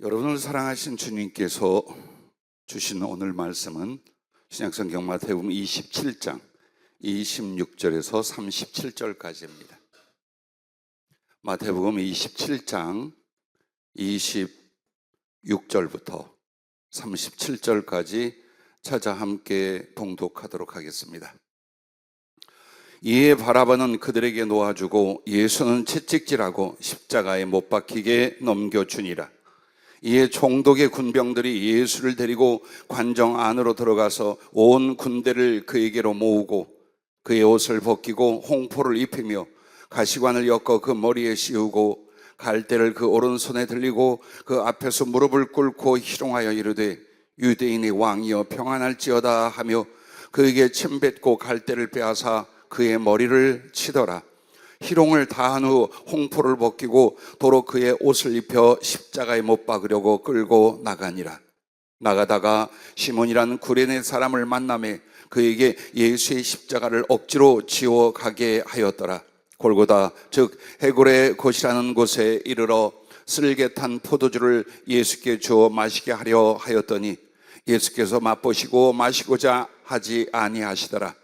여러분을 사랑하신 주님께서 주신 오늘 말씀은 신약성경 마태복음 27장 26절에서 37절까지입니다. 마태복음 27장 26절부터 37절까지 찾아 함께 봉독하도록 하겠습니다. 이에 바라바는 그들에게 놓아주고 예수는 채찍질하고 십자가에 못 박히게 넘겨주니라. 이에 총독의 군병들이 예수를 데리고 관정 안으로 들어가서 온 군대를 그에게로 모으고 그의 옷을 벗기고 홍포를 입히며 가시관을 엮어 그 머리에 씌우고 갈대를 그 오른손에 들리고 그 앞에서 무릎을 꿇고 희롱하여 이르되 유대인의 왕이여 평안할지어다 하며 그에게 침 뱉고 갈대를 빼앗아 그의 머리를 치더라. 희롱을 다한 후 홍포를 벗기고 도로 그의 옷을 입혀 십자가에 못 박으려고 끌고 나가니라. 나가다가 시몬이라는 구레네 사람을 만나매 그에게 예수의 십자가를 억지로 지워 가게 하였더라. 골고다 즉 해골의 곳이라는 곳에 이르러 쓸개 탄 포도주를 예수께 주어 마시게 하려 하였더니 예수께서 맛보시고 마시고자 하지 아니하시더라.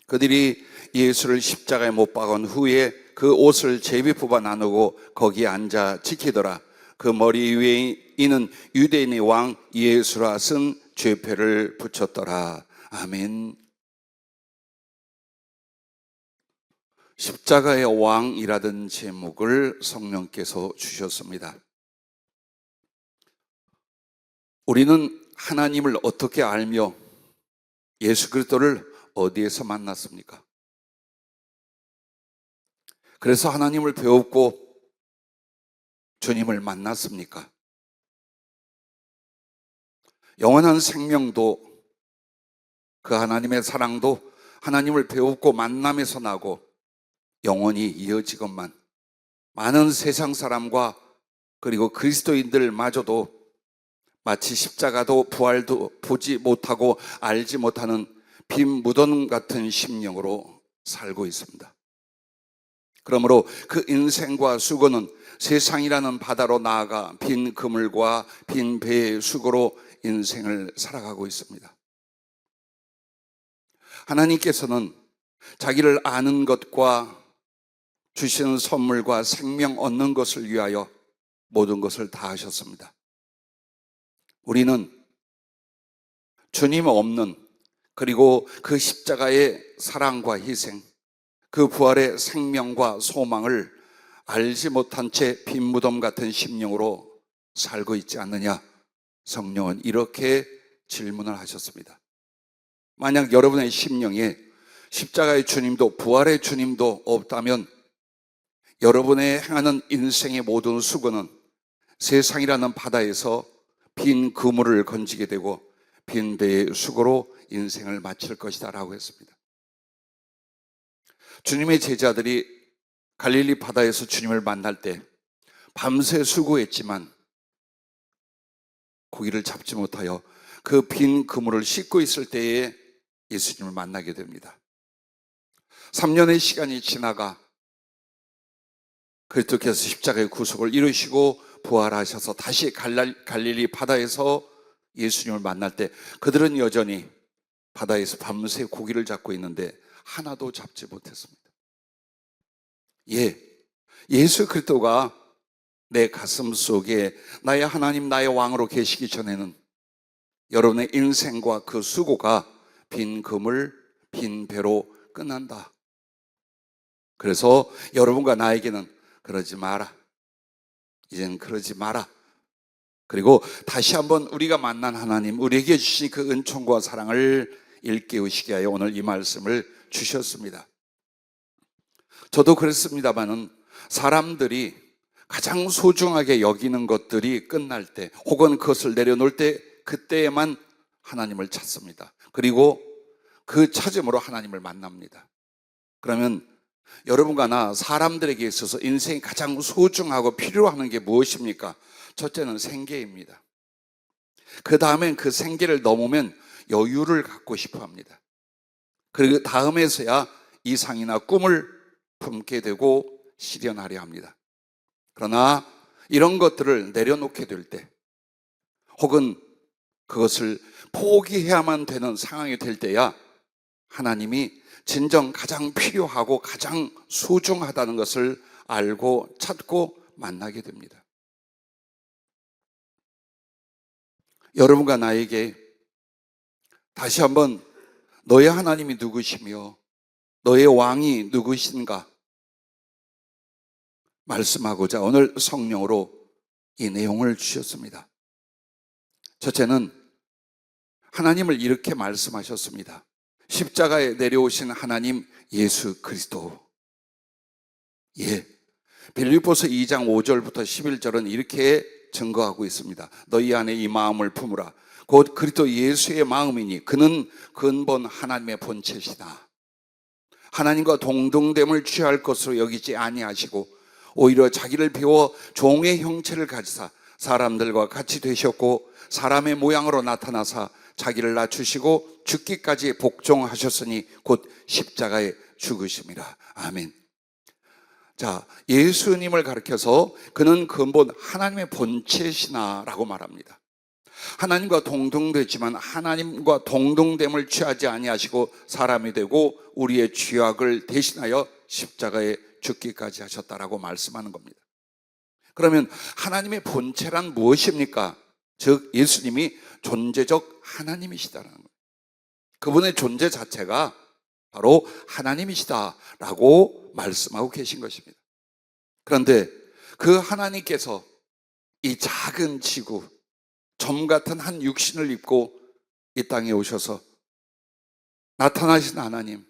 그들이 예수를 십자가에 못 박은 후에 그 옷을 제비 뽑아 나누고 거기에 앉아 지키더라. 그 머리 위에 이는 유대인의 왕 예수라 쓴 죄패를 붙였더라. 아멘. 십자가의 왕이라던 제목을 성령께서 주셨습니다. 우리는 하나님을 어떻게 알며 예수 그리스도를 어디에서 만났습니까? 그래서 하나님을 배웠고 주님을 만났습니까? 영원한 생명도 그 하나님의 사랑도 하나님을 배웠고 만남에서 나고 영원히 이어지건만 많은 세상 사람과 그리고 그리스도인들마저도 마치 십자가도 부활도 보지 못하고 알지 못하는 빈 무덤 같은 심령으로 살고 있습니다. 그러므로 그 인생과 수고는 세상이라는 바다로 나아가 빈 그물과 빈 배의 수고로 인생을 살아가고 있습니다. 하나님께서는 자기를 아는 것과 주시는 선물과 생명 얻는 것을 위하여 모든 것을 다 하셨습니다. 우리는 주님 없는 그리고 그 십자가의 사랑과 희생, 그 부활의 생명과 소망을 알지 못한 채 빈 무덤 같은 심령으로 살고 있지 않느냐? 성령은 이렇게 질문을 하셨습니다. 만약 여러분의 심령에 십자가의 주님도 부활의 주님도 없다면 여러분의 행하는 인생의 모든 수고는 세상이라는 바다에서 빈 그물을 건지게 되고 빈 배의 수고로 인생을 마칠 것이다 라고 했습니다. 주님의 제자들이 갈릴리 바다에서 주님을 만날 때 밤새 수고했지만 고기를 잡지 못하여 그 빈 그물을 씻고 있을 때에 예수님을 만나게 됩니다. 3년의 시간이 지나가 그리스도께서 십자가의 구속을 이루시고 부활하셔서 다시 갈릴리 바다에서 예수님을 만날 때 그들은 여전히 바다에서 밤새 고기를 잡고 있는데 하나도 잡지 못했습니다. 예수 그리스도가 내 가슴 속에 나의 하나님 나의 왕으로 계시기 전에는 여러분의 인생과 그 수고가 빈 그물, 빈 배로 끝난다. 그래서 여러분과 나에게는 그러지 마라. 이제는 그러지 마라. 그리고 다시 한번 우리가 만난 하나님, 우리에게 주신 그 은총과 사랑을 일깨우시게 하여 오늘 이 말씀을 주셨습니다. 저도 그랬습니다마는 사람들이 가장 소중하게 여기는 것들이 끝날 때 혹은 그것을 내려놓을 때 그때에만 하나님을 찾습니다. 그리고 그 찾음으로 하나님을 만납니다. 그러면 여러분과 나 사람들에게 있어서 인생이 가장 소중하고 필요하는 게 무엇입니까? 첫째는 생계입니다. 그 다음엔 그 생계를 넘으면 여유를 갖고 싶어 합니다. 그리고 다음에서야 이상이나 꿈을 품게 되고 실현하려 합니다. 그러나 이런 것들을 내려놓게 될 때 혹은 그것을 포기해야만 되는 상황이 될 때야 하나님이 진정 가장 필요하고 가장 소중하다는 것을 알고 찾고 만나게 됩니다. 여러분과 나에게 다시 한번 너의 하나님이 누구시며 너의 왕이 누구신가 말씀하고자 오늘 성령으로 이 내용을 주셨습니다. 첫째는 하나님을 이렇게 말씀하셨습니다. 십자가에 내려오신 하나님 예수 그리스도. 빌립보서 2장 5절부터 11절은 이렇게 증거하고 있습니다. 너희 안에 이 마음을 품으라. 곧 그리스도 예수의 마음이니 그는 근본 하나님의 본체시다. 하나님과 동등됨을 취할 것으로 여기지 아니하시고 오히려 자기를 비워 종의 형체를 가지사 사람들과 같이 되셨고 사람의 모양으로 나타나사 자기를 낮추시고 죽기까지 복종하셨으니 곧 십자가에 죽으심이라. 아멘. 자, 예수님을 가리켜서 그는 근본 하나님의 본체시나라고 말합니다. 하나님과 동등되지만 하나님과 동등됨을 취하지 아니하시고 사람이 되고 우리의 죄악을 대신하여 십자가에 죽기까지 하셨다라고 말씀하는 겁니다. 그러면 하나님의 본체란 무엇입니까? 즉 예수님이 존재적 하나님이시다라는 거예요. 그분의 존재 자체가 바로 하나님이시다라고 말씀하고 계신 것입니다. 그런데 그 하나님께서 이 작은 지구, 점 같은 한 육신을 입고 이 땅에 오셔서 나타나신 하나님,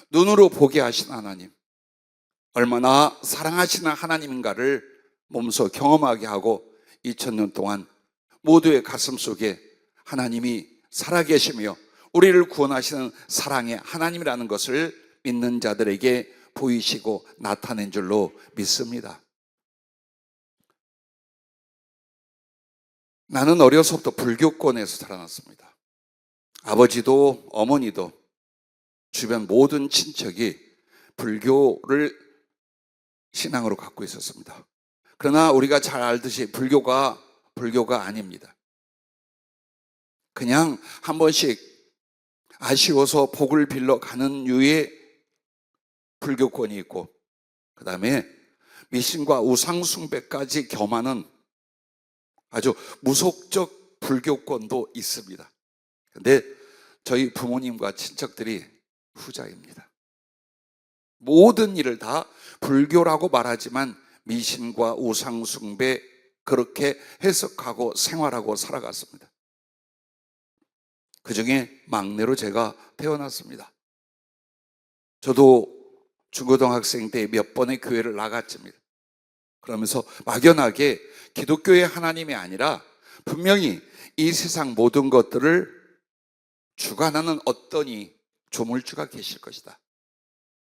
눈으로 보게 하신 하나님, 얼마나 사랑하시는 하나님인가를 몸소 경험하게 하고 2000년 동안 모두의 가슴 속에 하나님이 살아계시며 우리를 구원하시는 사랑의 하나님이라는 것을 믿는 자들에게 보이시고 나타낸 줄로 믿습니다. 나는 어려서부터 불교권에서 자라났습니다. 아버지도 어머니도 주변 모든 친척이 불교를 신앙으로 갖고 있었습니다. 그러나 우리가 잘 알듯이 불교가 아닙니다. 그냥 한 번씩 아쉬워서 복을 빌러 가는 유의 불교권이 있고 그 다음에 미신과 우상숭배까지 겸하는 아주 무속적 불교권도 있습니다. 근데 저희 부모님과 친척들이 후자입니다. 모든 일을 다 불교라고 말하지만 미신과 우상숭배 그렇게 해석하고 생활하고 살아갔습니다. 그 중에 막내로 제가 태어났습니다. 저도 중고등학생 때 몇 번의 교회를 나갔습니다. 그러면서 막연하게 기독교의 하나님이 아니라 분명히 이 세상 모든 것들을 주관하는 어떠니 조물주가 계실 것이다.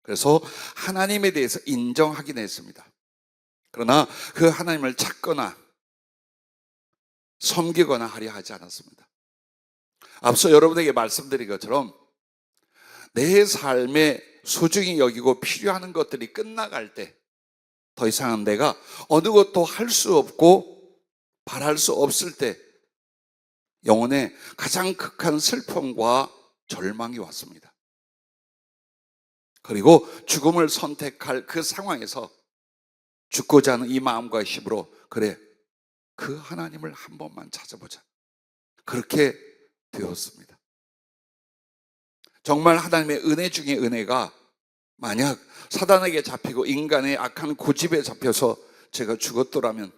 그래서 하나님에 대해서 인정하긴 했습니다. 그러나 그 하나님을 찾거나 섬기거나 하려 하지 않았습니다. 앞서 여러분에게 말씀드린 것처럼 내 삶에 소중히 여기고 필요한 것들이 끝나갈 때 더 이상은 내가 어느 것도 할 수 없고 바랄 수 없을 때 영혼에 가장 극한 슬픔과 절망이 왔습니다. 그리고 죽음을 선택할 그 상황에서 죽고자 하는 이 마음과 힘으로 그래, 그 하나님을 한 번만 찾아보자. 그렇게 되었습니다. 정말 하나님의 은혜 중에 은혜가 만약 사단에게 잡히고 인간의 악한 고집에 잡혀서 제가 죽었더라면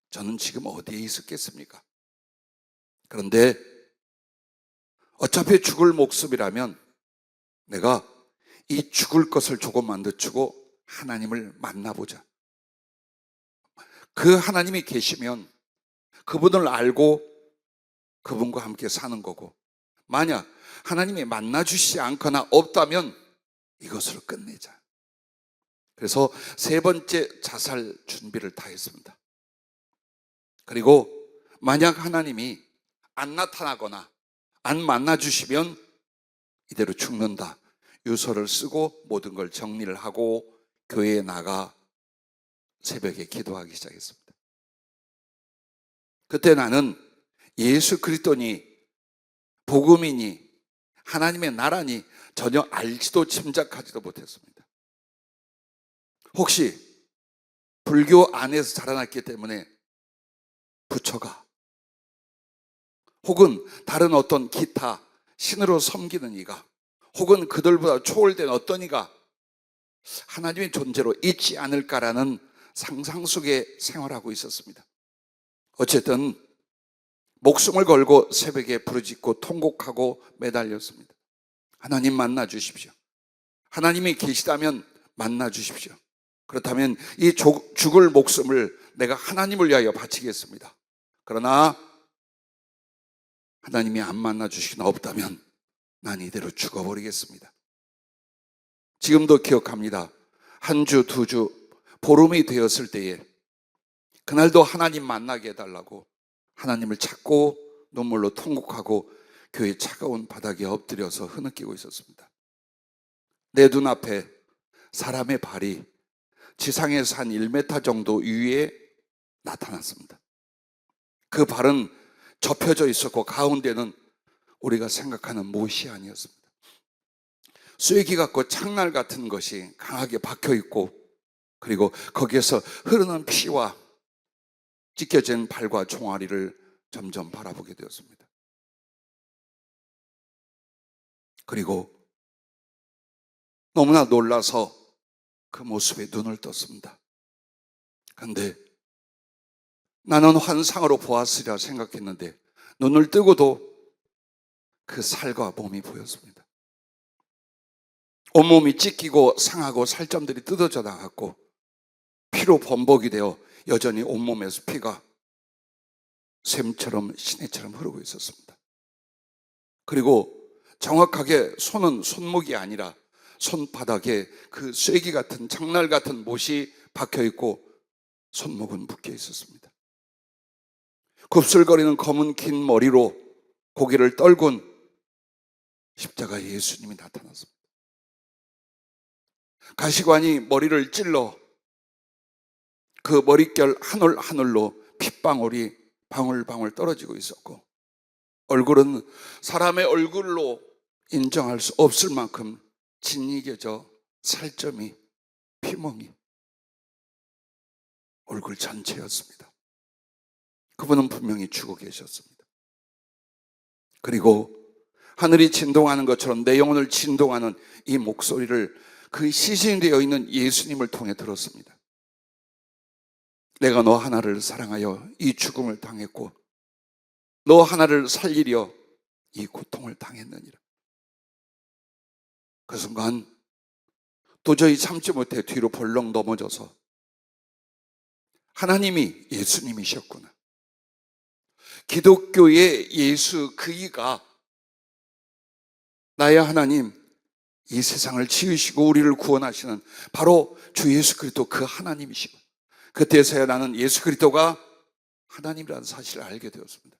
저는 지금 어디에 있었겠습니까? 그런데 어차피 죽을 목숨이라면 내가 이 죽을 것을 조금만 늦추고 하나님을 만나보자. 그 하나님이 계시면 그분을 알고 그분과 함께 사는 거고, 만약 하나님이 만나주시지 않거나 없다면 이것을 끝내자. 그래서 세 번째 자살 준비를 다 했습니다. 그리고 만약 하나님이 안 나타나거나 안 만나주시면 이대로 죽는다. 유서를 쓰고 모든 걸 정리를 하고 교회에 나가 새벽에 기도하기 시작했습니다. 그때 나는 예수 그리스도니 복음이니 하나님의 나라니 전혀 알지도 짐작하지도 못했습니다. 혹시 불교 안에서 자라났기 때문에 부처가 혹은 다른 어떤 기타 신으로 섬기는 이가 혹은 그들보다 초월된 어떤 이가 하나님의 존재로 있지 않을까라는 상상 속에 생활하고 있었습니다. 어쨌든 목숨을 걸고 새벽에 부르짖고 통곡하고 매달렸습니다. 하나님 만나 주십시오. 하나님이 계시다면 만나 주십시오. 그렇다면 이 죽을 목숨을 내가 하나님을 위하여 바치겠습니다. 그러나 하나님이 안 만나 주시거나 없다면 난 이대로 죽어버리겠습니다. 지금도 기억합니다. 한 주, 두 주, 보름이 되었을 때에 그날도 하나님 만나게 해달라고 하나님을 찾고 눈물로 통곡하고 교회 차가운 바닥에 엎드려서 흐느끼고 있었습니다. 내 눈앞에 사람의 발이 지상에서 한 1m 정도 위에 나타났습니다. 그 발은 접혀져 있었고 가운데는 우리가 생각하는 못이 아니었습니다. 쐐기 같고 창날 같은 것이 강하게 박혀 있고 그리고 거기에서 흐르는 피와 찢겨진 발과 종아리를 점점 바라보게 되었습니다. 그리고 너무나 놀라서 그 모습에 눈을 떴습니다. 그런데 나는 환상으로 보았으리라 생각했는데 눈을 뜨고도 그 살과 몸이 보였습니다. 온몸이 찢기고 상하고 살점들이 뜯어져 나갔고 피로 범벅이 되어 여전히 온몸에서 피가 샘처럼 시내처럼 흐르고 있었습니다. 그리고 정확하게 손은 손목이 아니라 손바닥에 그 쐐기 같은 장날 같은 못이 박혀 있고 손목은 묶여 있었습니다. 곱슬거리는 검은 긴 머리로 고개를 떨군 십자가 예수님이 나타났습니다. 가시관이 머리를 찔러 그 머릿결 한 올 한 올로 핏방울이 방울방울 떨어지고 있었고 얼굴은 사람의 얼굴로 인정할 수 없을 만큼 짓이겨져 살점이 피멍이 얼굴 전체였습니다. 그분은 분명히 죽어 계셨습니다. 그리고 하늘이 진동하는 것처럼 내 영혼을 진동하는 이 목소리를 그 시신되어 있는 예수님을 통해 들었습니다. 내가 너 하나를 사랑하여 이 죽음을 당했고 너 하나를 살리려 이 고통을 당했느니라. 그 순간 도저히 참지 못해 뒤로 벌렁 넘어져서 하나님이 예수님이셨구나. 기독교의 예수 그이가 나의 하나님, 이 세상을 지으시고 우리를 구원하시는 바로 주 예수 그리스도 그 하나님이시고 그때서야 나는 예수 그리스도가 하나님이라는 사실을 알게 되었습니다.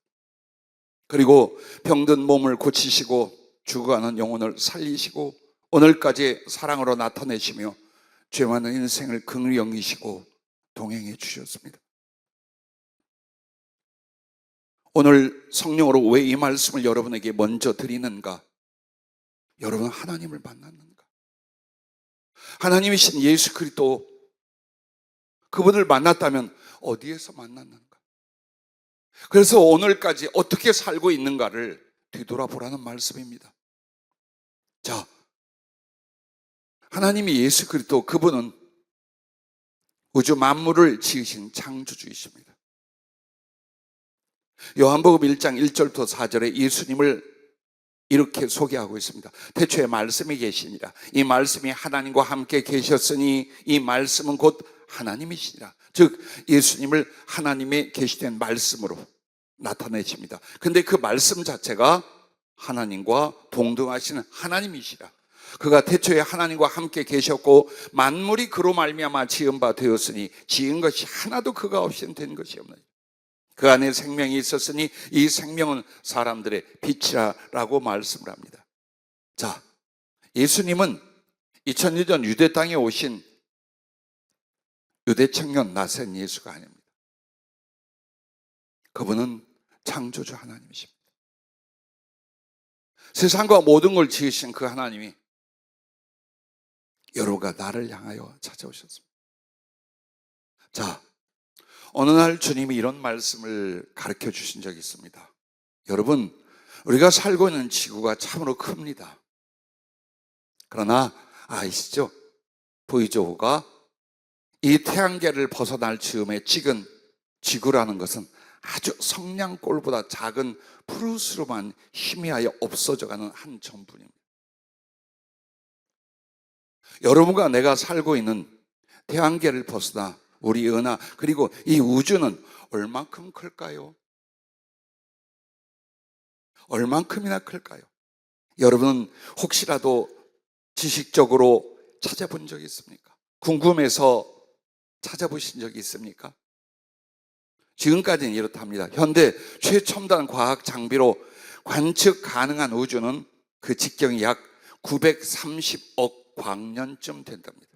그리고 병든 몸을 고치시고 죽어가는 영혼을 살리시고 오늘까지 사랑으로 나타내시며 죄 많은 인생을 긍휼히 여기시고 동행해 주셨습니다. 오늘 성령으로 왜 이 말씀을 여러분에게 먼저 드리는가? 여러분 하나님을 만났는가? 하나님이신 예수 그리스도 그분을 만났다면 어디에서 만났는가? 그래서 오늘까지 어떻게 살고 있는가를 뒤돌아보라는 말씀입니다. 자, 하나님이 예수 그리스도 그분은 우주 만물을 지으신 창조주이십니다. 요한복음 1장 1절부터 4절에 예수님을 이렇게 소개하고 있습니다. 태초에 말씀이 계시니라. 이 말씀이 하나님과 함께 계셨으니 이 말씀은 곧 하나님이시니라. 즉 예수님을 하나님의 계시된 말씀으로 나타내십니다. 근데 그 말씀 자체가 하나님과 동등하시는 하나님이시라. 그가 태초에 하나님과 함께 계셨고 만물이 그로 말미암아 지은 바 되었으니 지은 것이 하나도 그가 없이는 된 것이 없나니 그 안에 생명이 있었으니 이 생명은 사람들의 빛이라고 말씀을 합니다. 자, 예수님은 2000년 전 유대 땅에 오신 유대 청년 나센 예수가 아닙니다. 그분은 창조주 하나님이십니다. 세상과 모든 걸 지으신 그 하나님이 여러분과 나를 향하여 찾아오셨습니다. 자, 어느 날 주님이 이런 말씀을 가르쳐 주신 적이 있습니다. 여러분, 우리가 살고 있는 지구가 참으로 큽니다. 그러나 아시죠? 보이조가 이 태양계를 벗어날 즈음에 찍은 지구라는 것은 아주 성냥골보다 작은 푸르스름한 희미하여 없어져가는 한 점뿐입니다. 여러분과 내가 살고 있는 태양계를 벗어나 우리 은하 그리고 이 우주는 얼만큼 클까요? 얼만큼이나 클까요? 여러분은 혹시라도 지식적으로 찾아본 적이 있습니까? 궁금해서 찾아보신 적이 있습니까? 지금까지는 이렇답니다. 현대 최첨단 과학 장비로 관측 가능한 우주는 그 직경이 약 930억 광년쯤 된답니다.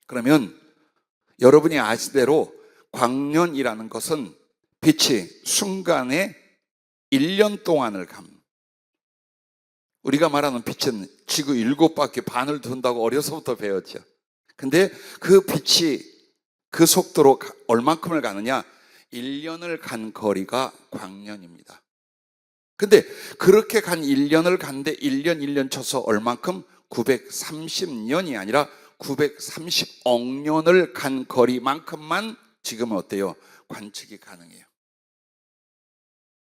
그러면 여러분이 아시대로 광년이라는 것은 빛이 순간에 1년 동안을 갑니다. 우리가 말하는 빛은 지구 7바퀴 반을 돈다고 어려서부터 배웠죠. 근데 그 빛이 그 속도로 얼만큼을 가느냐? 1년을 간 거리가 광년입니다. 근데 그렇게 간 1년을 간데 1년 쳐서 얼만큼? 930년이 아니라 930억 년을 간 거리만큼만 지금은 어때요? 관측이 가능해요.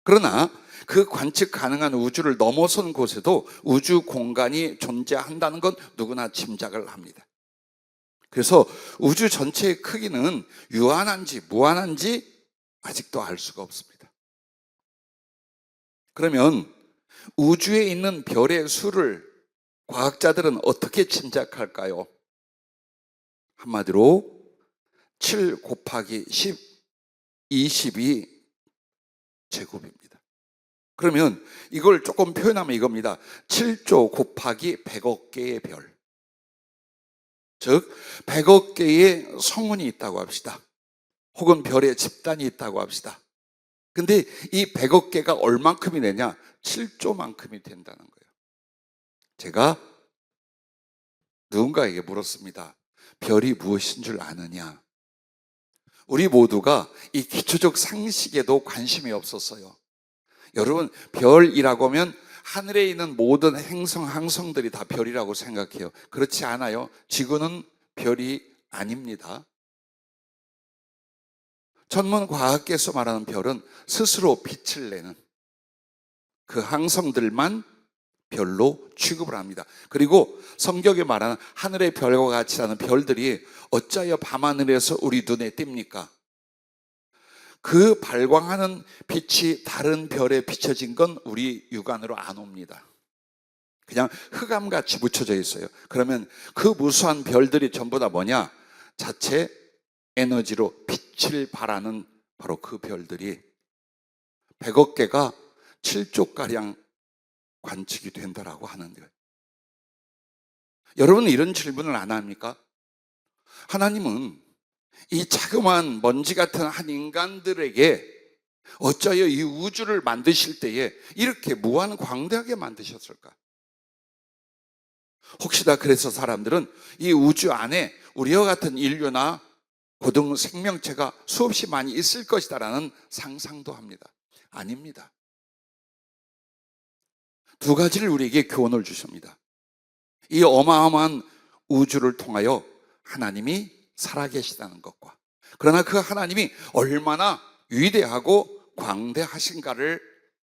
그러나 그 관측 가능한 우주를 넘어선 곳에도 우주 공간이 존재한다는 건 누구나 짐작을 합니다. 그래서 우주 전체의 크기는 유한한지 무한한지 아직도 알 수가 없습니다. 그러면 우주에 있는 별의 수를 과학자들은 어떻게 짐작할까요? 한마디로 7 곱하기 10, 20이 제곱입니다. 그러면 이걸 조금 표현하면 이겁니다. 7조 곱하기 100억 개의 별. 즉 100억 개의 성운이 있다고 합시다. 혹은 별의 집단이 있다고 합시다. 근데 이 100억 개가 얼만큼이 되냐? 7조만큼이 된다는 거예요. 제가 누군가에게 물었습니다. 별이 무엇인 줄 아느냐? 우리 모두가 이 기초적 상식에도 관심이 없었어요. 여러분, 별이라고 하면 하늘에 있는 모든 행성, 항성들이 다 별이라고 생각해요. 그렇지 않아요. 지구는 별이 아닙니다. 전문 과학계에서 말하는 별은 스스로 빛을 내는 그 항성들만 별로 취급을 합니다. 그리고 성경에 말하는 하늘의 별과 같이라는 별들이 어찌하여 밤하늘에서 우리 눈에 띕니까? 그 발광하는 빛이 다른 별에 비춰진 건 우리 육안으로 안 옵니다. 그냥 흑암같이 묻혀져 있어요. 그러면 그 무수한 별들이 전부 다 뭐냐? 자체 에너지로 빛을 발하는 바로 그 별들이 100억 개가 7조가량 관측이 된다라고 하는 거예요. 여러분은 이런 질문을 안 합니까? 하나님은 이 자그마한 먼지 같은 한 인간들에게 어쩌여 이 우주를 만드실 때에 이렇게 무한 광대하게 만드셨을까? 혹시나 그래서 사람들은 이 우주 안에 우리와 같은 인류나 고등 생명체가 수없이 많이 있을 것이다라는 상상도 합니다. 아닙니다. 두 가지를 우리에게 교훈을 주십니다. 이 어마어마한 우주를 통하여 하나님이 살아계시다는 것과, 그러나 그 하나님이 얼마나 위대하고 광대하신가를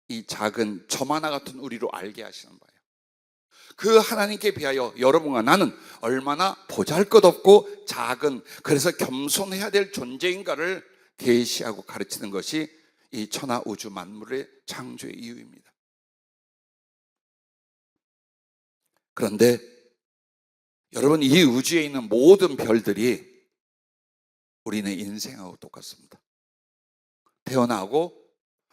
이 작은 점 하나 같은 우리로 알게 하시는 바예요. 그 하나님께 비하여 여러분과 나는 얼마나 보잘것없고 작은, 그래서 겸손해야 될 존재인가를 계시하고 가르치는 것이 이 천하 우주 만물의 창조의 이유입니다. 그런데 여러분, 이 우주에 있는 모든 별들이 우리는 인생하고 똑같습니다. 태어나고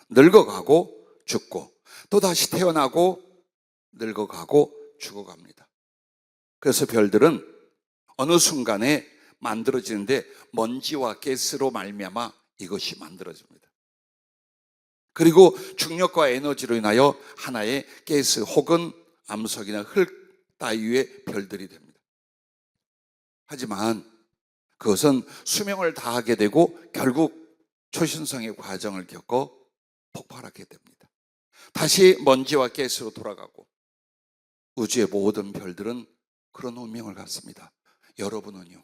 늙어가고 죽고 또 다시 태어나고 늙어가고 죽어갑니다. 그래서 별들은 어느 순간에 만들어지는데 먼지와 가스로 말미암아 이것이 만들어집니다. 그리고 중력과 에너지로 인하여 하나의 가스 혹은 암석이나 흙 따위의 별들이 됩니다. 하지만 그것은 수명을 다하게 되고 결국 초신성의 과정을 겪어 폭발하게 됩니다. 다시 먼지와 가스로 돌아가고 우주의 모든 별들은 그런 운명을 갖습니다. 여러분은요?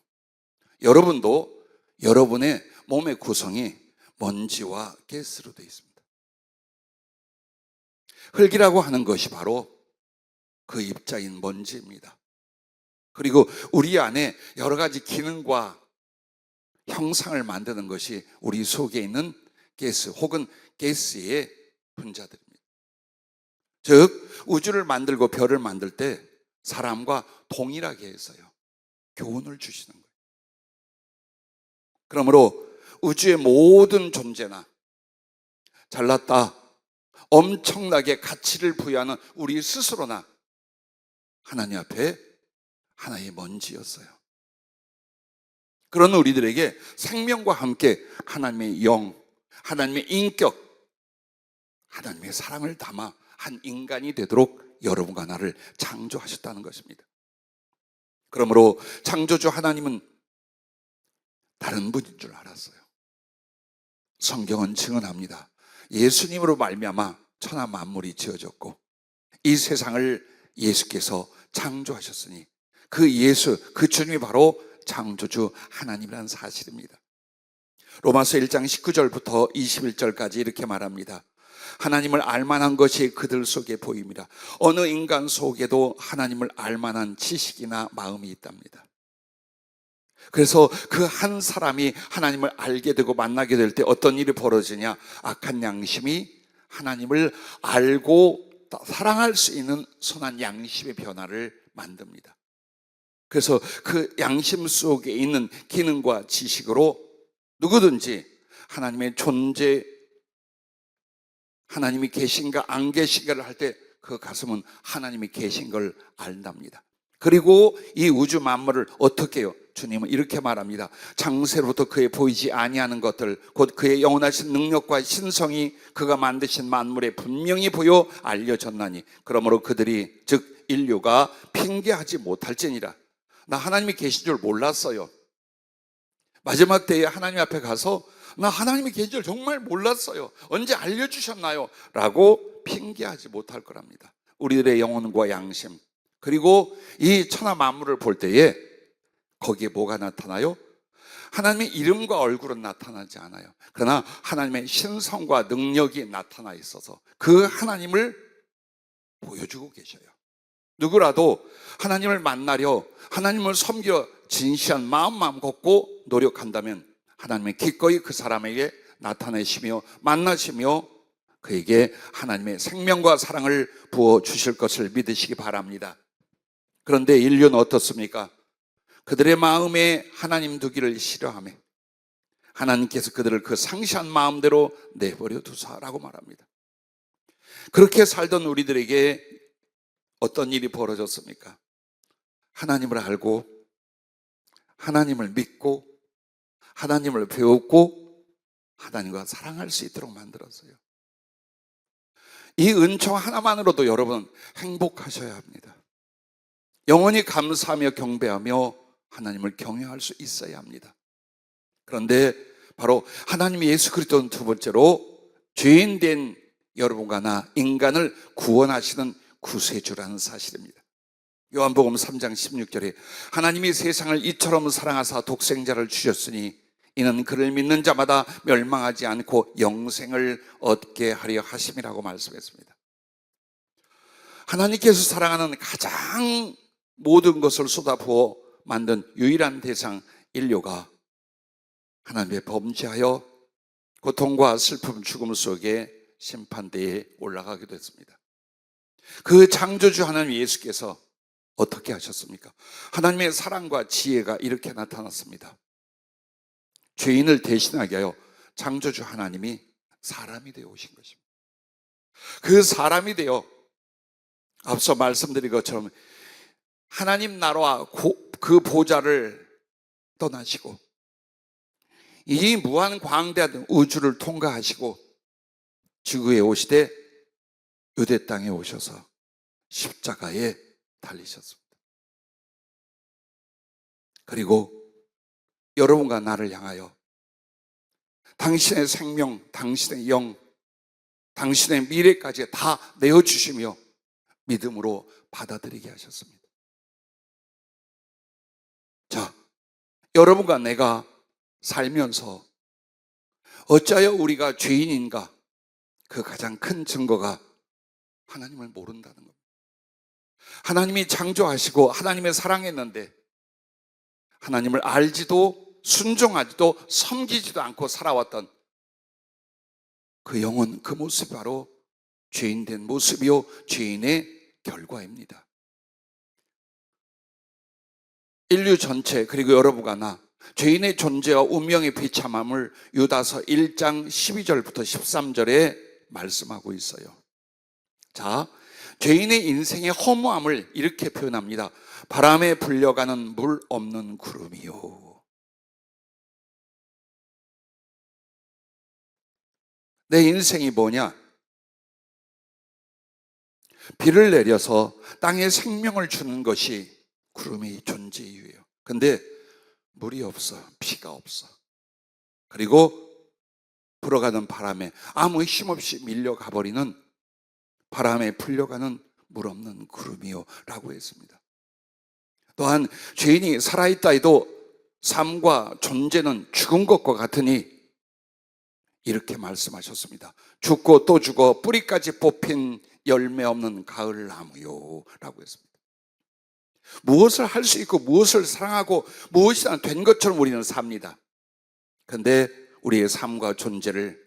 여러분도 여러분의 몸의 구성이 먼지와 가스로 되어 있습니다. 흙이라고 하는 것이 바로 그 입자인 먼지입니다. 그리고 우리 안에 여러 가지 기능과 형상을 만드는 것이 우리 속에 있는 가스 혹은 가스의 분자들입니다. 즉 우주를 만들고 별을 만들 때 사람과 동일하게 해서요 교훈을 주시는 거예요. 그러므로 우주의 모든 존재나 잘났다, 엄청나게 가치를 부여하는 우리 스스로나 하나님 앞에 하나의 먼지였어요. 그런 우리들에게 생명과 함께 하나님의 영, 하나님의 인격, 하나님의 사랑을 담아 한 인간이 되도록 여러분과 나를 창조하셨다는 것입니다. 그러므로 창조주 하나님은 다른 분인 줄 알았어요. 성경은 증언합니다. 예수님으로 말미암아 천하 만물이 지어졌고 이 세상을 예수께서 창조하셨으니 그 예수, 그 주님이 바로 창조주 하나님이라는 사실입니다. 로마서 1장 19절부터 21절까지 이렇게 말합니다. 하나님을 알만한 것이 그들 속에 보입니다. 어느 인간 속에도 하나님을 알만한 지식이나 마음이 있답니다. 그래서 그 한 사람이 하나님을 알게 되고 만나게 될 때 어떤 일이 벌어지냐? 악한 양심이 하나님을 알고 사랑할 수 있는 선한 양심의 변화를 만듭니다. 그래서 그 양심 속에 있는 기능과 지식으로 누구든지 하나님의 존재, 하나님이 계신가 안 계신가를 할 때 그 가슴은 하나님이 계신 걸 안답니다. 그리고 이 우주 만물을 어떻게 해요? 주님은 이렇게 말합니다. 창세로부터 그의 보이지 아니하는 것들 곧 그의 영원하신 능력과 신성이 그가 만드신 만물에 분명히 보여 알려졌나니 그러므로 그들이 즉 인류가 핑계하지 못할지니라. 나 하나님이 계신 줄 몰랐어요. 마지막 때에 하나님 앞에 가서 나 하나님이 계신 줄 정말 몰랐어요. 언제 알려주셨나요? 라고 핑계하지 못할 거랍니다. 우리들의 영혼과 양심 그리고 이 천하 만물을 볼 때에 거기에 뭐가 나타나요? 하나님의 이름과 얼굴은 나타나지 않아요. 그러나 하나님의 신성과 능력이 나타나 있어서 그 하나님을 보여주고 계셔요. 누구라도 하나님을 만나려 하나님을 섬기려 진시한 마음 갖고 노력한다면 하나님의 기꺼이 그 사람에게 나타내시며 만나시며 그에게 하나님의 생명과 사랑을 부어주실 것을 믿으시기 바랍니다. 그런데 인류는 어떻습니까? 그들의 마음에 하나님 두기를 싫어하며 하나님께서 그들을 그 상시한 마음대로 내버려 두사라고 말합니다. 그렇게 살던 우리들에게 어떤 일이 벌어졌습니까? 하나님을 알고 하나님을 믿고 하나님을 배웠고 하나님과 사랑할 수 있도록 만들었어요. 이 은총 하나만으로도 여러분 행복하셔야 합니다. 영원히 감사하며 경배하며 하나님을 경외할 수 있어야 합니다. 그런데 바로 하나님 예수 그리스도는 두 번째로 죄인 된 여러분과 나 인간을 구원하시는 구세주라는 사실입니다. 요한복음 3장 16절에 하나님이 세상을 이처럼 사랑하사 독생자를 주셨으니 이는 그를 믿는 자마다 멸망하지 않고 영생을 얻게 하려 하심이라고 말씀했습니다. 하나님께서 사랑하는 가장 모든 것을 쏟아부어 만든 유일한 대상 인류가 하나님의 범죄하여 고통과 슬픔, 죽음 속에 심판대에 올라가게 됐습니다. 그 창조주 하나님 예수께서 어떻게 하셨습니까? 하나님의 사랑과 지혜가 이렇게 나타났습니다. 죄인을 대신하게 하여 창조주 하나님이 사람이 되어 오신 것입니다. 그 사람이 되어 앞서 말씀드린 것처럼 하나님 나라와 그 보좌를 떠나시고 이 무한 광대한 우주를 통과하시고 지구에 오시되 유대 땅에 오셔서 십자가에 달리셨습니다. 그리고 여러분과 나를 향하여 당신의 생명, 당신의 영, 당신의 미래까지 다 내어주시며 믿음으로 받아들이게 하셨습니다. 자, 여러분과 내가 살면서 어찌하여 우리가 죄인인가? 그 가장 큰 증거가 하나님을 모른다는 겁니다. 하나님이 창조하시고 하나님의 사랑했는데 하나님을 알지도 순종하지도 섬기지도 않고 살아왔던 그 영혼, 그 모습이 바로 죄인된 모습이요 죄인의 결과입니다. 인류 전체 그리고 여러분과 나 죄인의 존재와 운명의 비참함을 유다서 1장 12절부터 13절에 말씀하고 있어요. 자, 죄인의 인생의 허무함을 이렇게 표현합니다. 바람에 불려가는 물 없는 구름이요. 내 인생이 뭐냐? 비를 내려서 땅에 생명을 주는 것이 구름의 존재 이유예요. 근데 물이 없어, 비가 없어. 그리고 불어가는 바람에 아무 힘없이 밀려가 버리는 바람에 풀려가는 물 없는 구름이요 라고 했습니다. 또한 죄인이 살아있다 해도 삶과 존재는 죽은 것과 같으니 이렇게 말씀하셨습니다. 죽고 또 죽어 뿌리까지 뽑힌 열매 없는 가을 나무요 라고 했습니다. 무엇을 할 수 있고 무엇을 사랑하고 무엇이나 된 것처럼 우리는 삽니다. 그런데 우리의 삶과 존재를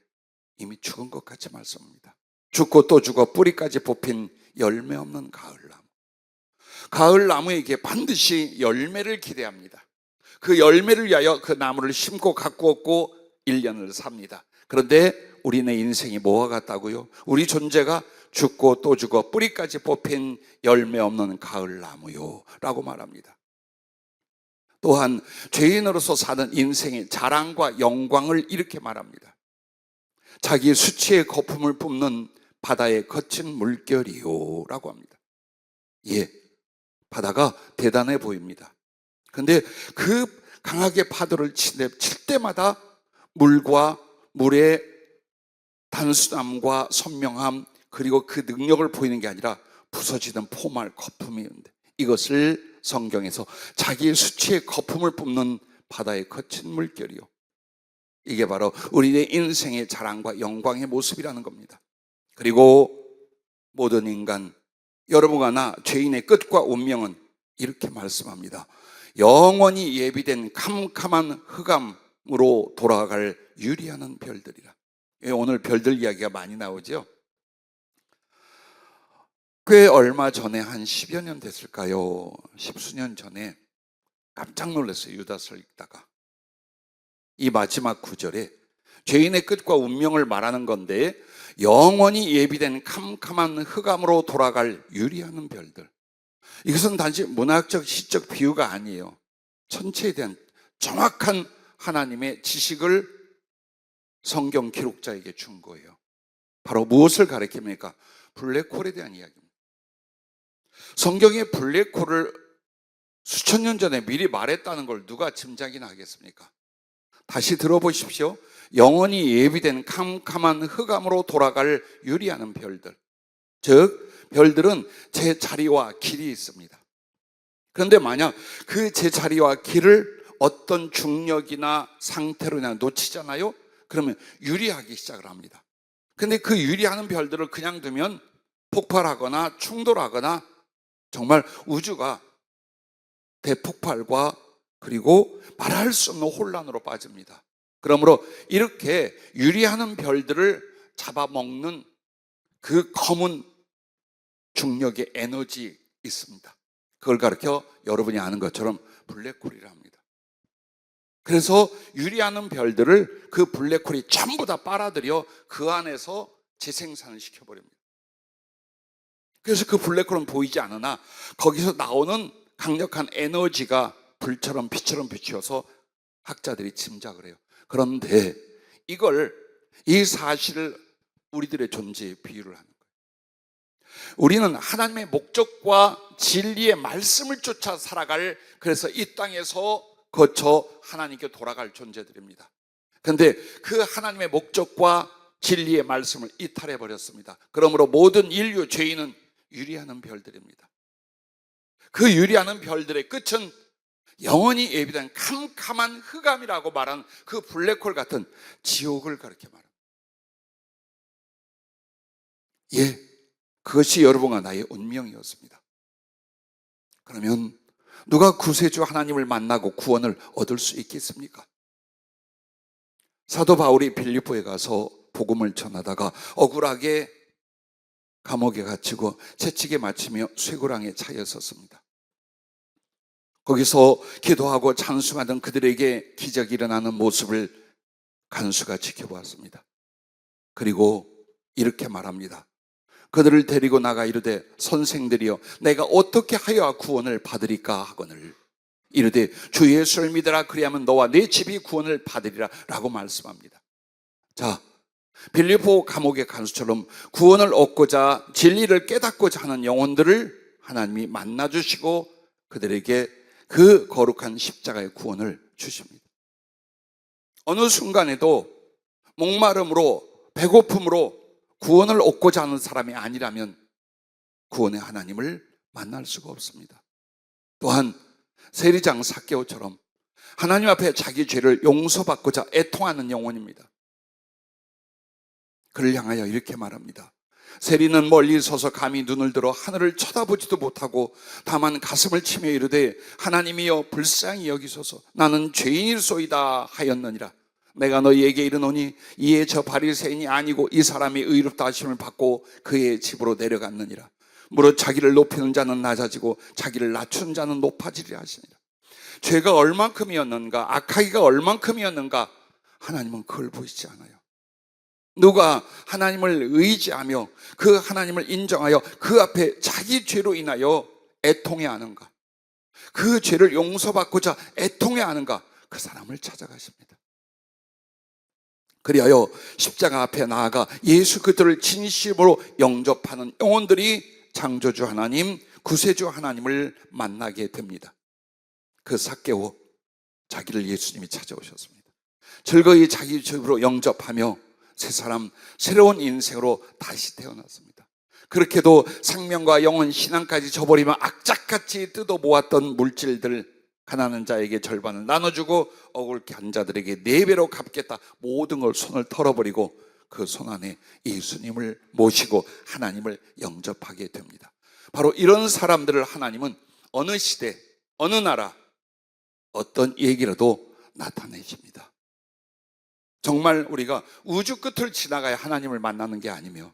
이미 죽은 것 같이 말씀합니다. 죽고 또 죽어 뿌리까지 뽑힌 열매 없는 가을나무. 가을나무에게 반드시 열매를 기대합니다. 그 열매를 위하여 그 나무를 심고 가꾸었고 1년을 삽니다. 그런데 우리네 인생이 뭐와 같다고요? 우리 존재가 죽고 또 죽어 뿌리까지 뽑힌 열매 없는 가을나무요 라고 말합니다. 또한 죄인으로서 사는 인생의 자랑과 영광을 이렇게 말합니다. 자기 수치의 거품을 뿜는 바다의 거친 물결이요 라고 합니다. 예, 바다가 대단해 보입니다. 근데 그 강하게 파도를 칠 때마다 물과 물의 단순함과 선명함 그리고 그 능력을 보이는 게 아니라 부서지는 포말 거품이 있는데 이것을 성경에서 자기의 수치의 거품을 뿜는 바다의 거친 물결이요. 이게 바로 우리의 인생의 자랑과 영광의 모습이라는 겁니다. 그리고 모든 인간, 여러분과 나 죄인의 끝과 운명은 이렇게 말씀합니다. 영원히 예비된 캄캄한 흑암으로 돌아갈 유리하는 별들이라. 오늘 별들 이야기가 많이 나오죠. 꽤 얼마 전에 한 10여 년 됐을까요? 10수년 전에 깜짝 놀랐어요. 유다서를 읽다가 이 마지막 구절에 죄인의 끝과 운명을 말하는 건데 영원히 예비된 캄캄한 흑암으로 돌아갈 유리하는 별들. 이것은 단지 문학적 시적 비유가 아니에요. 천체에 대한 정확한 하나님의 지식을 성경 기록자에게 준 거예요. 바로 무엇을 가리킵니까? 블랙홀에 대한 이야기입니다. 성경의 블랙홀을 수천 년 전에 미리 말했다는 걸 누가 짐작이나 하겠습니까? 다시 들어보십시오. 영원히 예비된 캄캄한 흑암으로 돌아갈 유리하는 별들. 즉 별들은 제 자리와 길이 있습니다. 그런데 만약 그 제 자리와 길을 어떤 중력이나 상태로 그냥 놓치잖아요. 그러면 유리하기 시작을 합니다. 근데 그 유리하는 별들을 그냥 두면 폭발하거나 충돌하거나 정말 우주가 대폭발과 그리고 말할 수 없는 혼란으로 빠집니다. 그러므로 이렇게 유리하는 별들을 잡아먹는 그 검은 중력의 에너지 있습니다. 그걸 가르쳐 여러분이 아는 것처럼 블랙홀이라 합니다. 그래서 유리하는 별들을 그 블랙홀이 전부 다 빨아들여 그 안에서 재생산을 시켜버립니다. 그래서 그 블랙홀은 보이지 않으나 거기서 나오는 강력한 에너지가 불처럼 빛처럼 비추어서 학자들이 짐작을 해요. 그런데 이 사실을 우리들의 존재에 비유를 하는 거예요. 우리는 하나님의 목적과 진리의 말씀을 쫓아 살아갈, 그래서 이 땅에서 거쳐 하나님께 돌아갈 존재들입니다. 그런데 그 하나님의 목적과 진리의 말씀을 이탈해 버렸습니다. 그러므로 모든 인류 죄인은 유리하는 별들입니다. 그 유리하는 별들의 끝은 영원히 예비된 캄캄한 흑암이라고 말한 그 블랙홀 같은 지옥을 가리켜 말합니다. 예, 그것이 여러분과 나의 운명이었습니다. 그러면 누가 구세주 하나님을 만나고 구원을 얻을 수 있겠습니까? 사도 바울이 빌립보에 가서 복음을 전하다가 억울하게 감옥에 갇히고 채찍에 맞히며 쇠고랑에 차였었습니다. 거기서 기도하고 찬송하던 그들에게 기적이 일어나는 모습을 간수가 지켜보았습니다. 그리고 이렇게 말합니다. 그들을 데리고 나가 이르되 선생들이여 내가 어떻게 하여야 구원을 받으리까 하거늘 이르되 주 예수를 믿으라 그리하면 너와 네 집이 구원을 받으리라 라고 말씀합니다. 자, 빌립보 감옥의 간수처럼 구원을 얻고자 진리를 깨닫고자 하는 영혼들을 하나님이 만나주시고 그들에게 그 거룩한 십자가의 구원을 주십니다. 어느 순간에도 목마름으로 배고픔으로 구원을 얻고자 하는 사람이 아니라면 구원의 하나님을 만날 수가 없습니다. 또한 세리장 삭개오처럼 하나님 앞에 자기 죄를 용서받고자 애통하는 영혼입니다. 그를 향하여 이렇게 말합니다. 세리는 멀리 서서 감히 눈을 들어 하늘을 쳐다보지도 못하고 다만 가슴을 치며 이르되 하나님이여 불쌍히 여기소서 나는 죄인일소이다 하였느니라. 내가 너희에게 이르노니 이에 저 바리새인이 아니고 이 사람이 의롭다 하심을 받고 그의 집으로 내려갔느니라. 무릇 자기를 높이는 자는 낮아지고 자기를 낮춘 자는 높아지리라 하시니라. 죄가 얼만큼이었는가, 악하기가 얼만큼이었는가, 하나님은 그걸 보시지 않아요. 누가 하나님을 의지하며 그 하나님을 인정하여 그 앞에 자기 죄로 인하여 애통해 하는가, 그 죄를 용서받고자 애통해 하는가, 그 사람을 찾아가십니다. 그리하여 십자가 앞에 나아가 예수 그리스도를 진심으로 영접하는 영혼들이 창조주 하나님, 구세주 하나님을 만나게 됩니다. 그 삭개오, 자기를 예수님이 찾아오셨습니다. 즐거이 자기 집으로 영접하며 새 사람, 새로운 인생으로 다시 태어났습니다. 그렇게도 생명과 영혼, 신앙까지 저버리며 악착같이 뜯어 모았던 물질들, 가난한 자에게 절반을 나눠주고 억울케 한 자들에게 4배로 갚겠다, 모든 걸 손을 털어버리고 그 손 안에 예수님을 모시고 하나님을 영접하게 됩니다. 바로 이런 사람들을 하나님은 어느 시대, 어느 나라, 어떤 얘기라도 나타내십니다. 정말 우리가 우주 끝을 지나가야 하나님을 만나는 게 아니며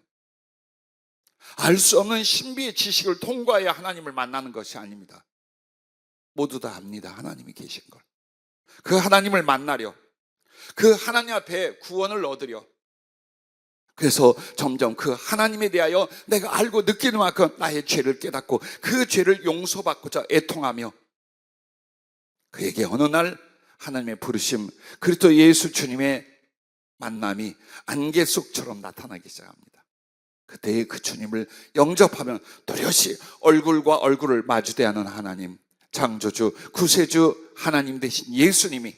알 수 없는 신비의 지식을 통과해야 하나님을 만나는 것이 아닙니다. 모두 다 압니다. 하나님이 계신 걸. 그 하나님을 만나려, 그 하나님 앞에 구원을 얻으려, 그래서 점점 그 하나님에 대하여 내가 알고 느끼는 만큼 나의 죄를 깨닫고 그 죄를 용서받고자 애통하며 그에게 어느 날 하나님의 부르심, 그리스도 예수 주님의 만남이 안개 속처럼 나타나기 시작합니다. 그때의 그 주님을 영접하면 뚜렷이 얼굴과 얼굴을 마주대하는 하나님, 창조주, 구세주 하나님 되신 예수님이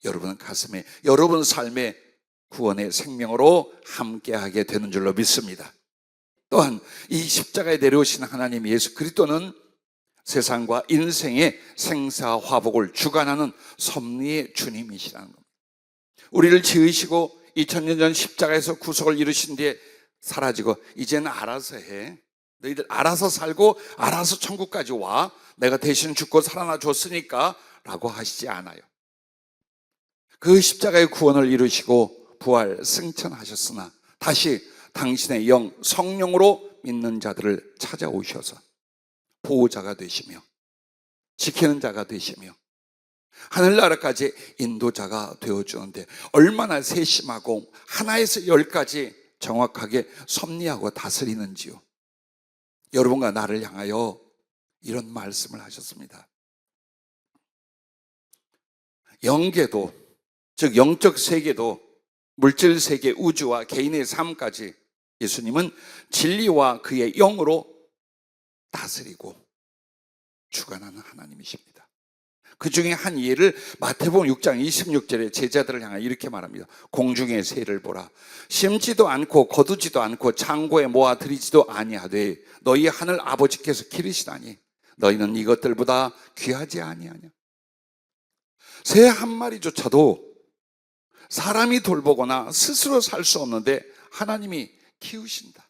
여러분 가슴에, 여러분 삶에 구원의 생명으로 함께하게 되는 줄로 믿습니다. 또한 이 십자가에 내려오신 하나님 예수 그리스도는 세상과 인생의 생사화복을 주관하는 섭리의 주님이시라는 겁니다. 우리를 지으시고 2000년 전 십자가에서 구속을 이루신 뒤에 사라지고 이제는 알아서 해, 너희들 알아서 살고 알아서 천국까지 와, 내가 대신 죽고 살아나 줬으니까 라고 하시지 않아요. 그 십자가의 구원을 이루시고 부활 승천하셨으나 다시 당신의 영 성령으로 믿는 자들을 찾아오셔서 보호자가 되시며 지키는 자가 되시며 하늘나라까지 인도자가 되어주는데 얼마나 세심하고 하나에서 10까지 정확하게 섭리하고 다스리는지요. 여러분과 나를 향하여 이런 말씀을 하셨습니다. 영계도, 즉 영적 세계도 물질 세계, 우주와 개인의 삶까지 예수님은 진리와 그의 영으로 다스리고 주관하는 하나님이십니다. 그 중에 한 예를 마태복음 6장 26절에 제자들을 향하여 이렇게 말합니다. 공중의 새를 보라. 심지도 않고 거두지도 않고 창고에 모아 들이지도 아니하되 너희 하늘 아버지께서 기르시다니 너희는 이것들보다 귀하지 아니하냐. 새 한 마리조차도 사람이 돌보거나 스스로 살 수 없는데 하나님이 키우신다.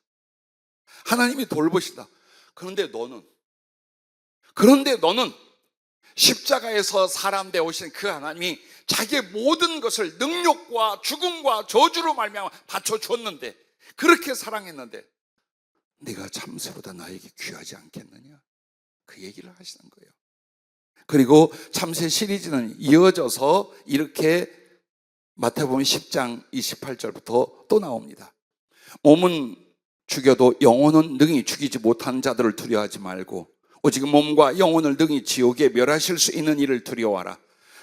하나님이 돌보신다. 그런데 너는 십자가에서 사람 되어 오신 그 하나님이 자기의 모든 것을 능력과 죽음과 저주로 말미암아 바쳐줬는데, 그렇게 사랑했는데 네가 참새보다 나에게 귀하지 않겠느냐, 그 얘기를 하시는 거예요. 그리고 참새 시리즈는 이어져서 이렇게 마태복음 10장 28절부터 또 나옵니다. 몸은 죽여도 영혼은 능히 죽이지 못하는 자들을 두려워하지 말고 오직 몸과 영혼을 능히 지옥에 멸하실 수 있는 이를 두려워하라.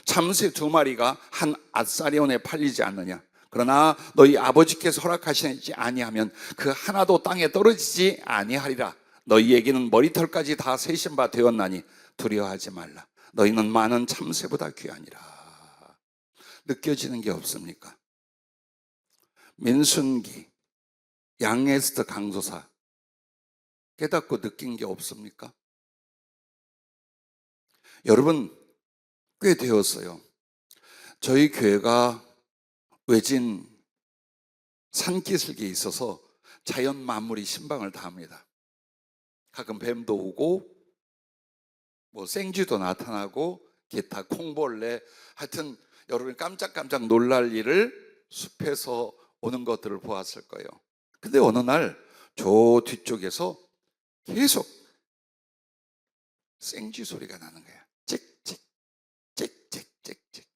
참새 2마리가 한 앗사리온에 팔리지 않느냐. 그러나 너희 아버지께서 허락하시지 아니하면 그 하나도 땅에 떨어지지 아니하리라. 너희에게는 머리털까지 다 세신 바 되었나니 두려워하지 말라. 너희는 많은 참새보다 귀하니라. 느껴지는 게 없습니까? 민순기, 양에스터 강도사 깨닫고 느낀 게 없습니까? 여러분, 꽤 되었어요. 저희 교회가 외진 산기슭에 있어서 자연 만물이 신방을 다 합니다. 가끔 뱀도 오고 뭐 생쥐도 나타나고 기타, 콩벌레, 하여튼 여러분이 깜짝깜짝 놀랄 일을 숲에서 오는 것들을 보았을 거예요. 근데 어느 날 저 뒤쪽에서 계속 생쥐 소리가 나는 거야. 찍찍 찍찍찍찍.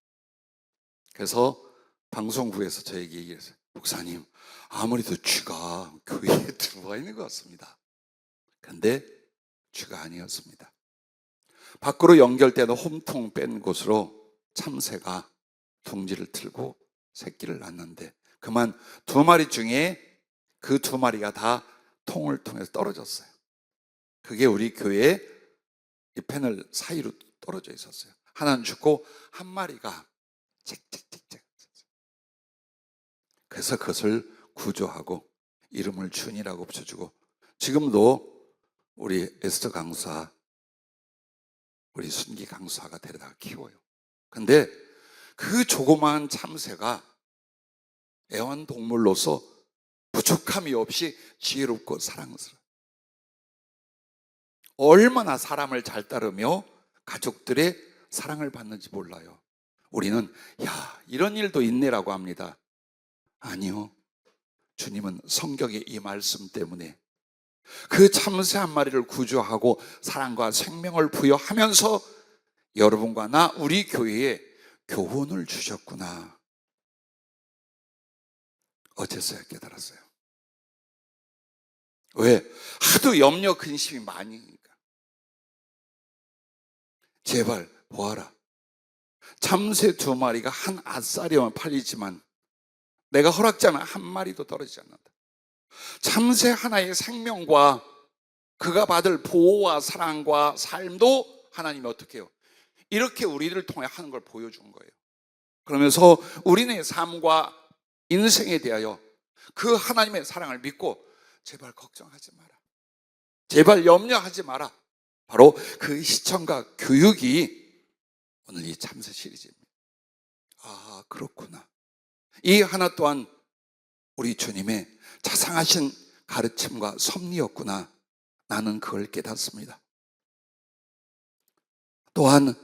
그래서 방송국에서 저에게 얘기했어요. 목사님, 아무래도 쥐가 교회에 들어와 있는 것 같습니다. 그런데 쥐가 아니었습니다. 밖으로 연결되는 홈통 뺀 곳으로 참새가 둥지를 틀고 새끼를 낳는데 그만 2마리 중에 그 2마리가 다 통을 통해서 떨어졌어요. 그게 우리 교회에 이 패널 사이로 떨어져 있었어요. 하나는 죽고 한 마리가 짹짹짹짹. 그래서 그것을 구조하고 이름을 준이라고 붙여주고 지금도 우리 에스더 강사, 우리 순기 강사가 데려다가 키워요. 근데 그 조그마한 참새가 애완동물로서 부족함이 없이 지혜롭고 사랑스러워요. 얼마나 사람을 잘 따르며 가족들의 사랑을 받는지 몰라요. 우리는 야, 이런 일도 있네라고 합니다. 아니요, 주님은 성경의 이 말씀 때문에 그 참새 한 마리를 구조하고 사랑과 생명을 부여하면서 여러분과 나, 우리 교회에 교훈을 주셨구나. 어째서야 깨달았어요. 왜? 하도 염려 근심이 많으니까. 제발 보아라. 참새 2마리가 한 앗사리만 팔리지만 내가 허락지 않으면 한 마리도 떨어지지 않는다. 참새 하나의 생명과 그가 받을 보호와 사랑과 삶도 하나님이 어떻게 해요? 이렇게 우리를 통해 하는 걸 보여준 거예요. 그러면서 우리네 삶과 인생에 대하여 그 하나님의 사랑을 믿고 제발 걱정하지 마라, 제발 염려하지 마라. 바로 그 시청과 교육이 오늘 이 참새 시리즈입니다. 아, 그렇구나. 이 하나 또한 우리 주님의 자상하신 가르침과 섭리였구나. 나는 그걸 깨닫습니다. 또한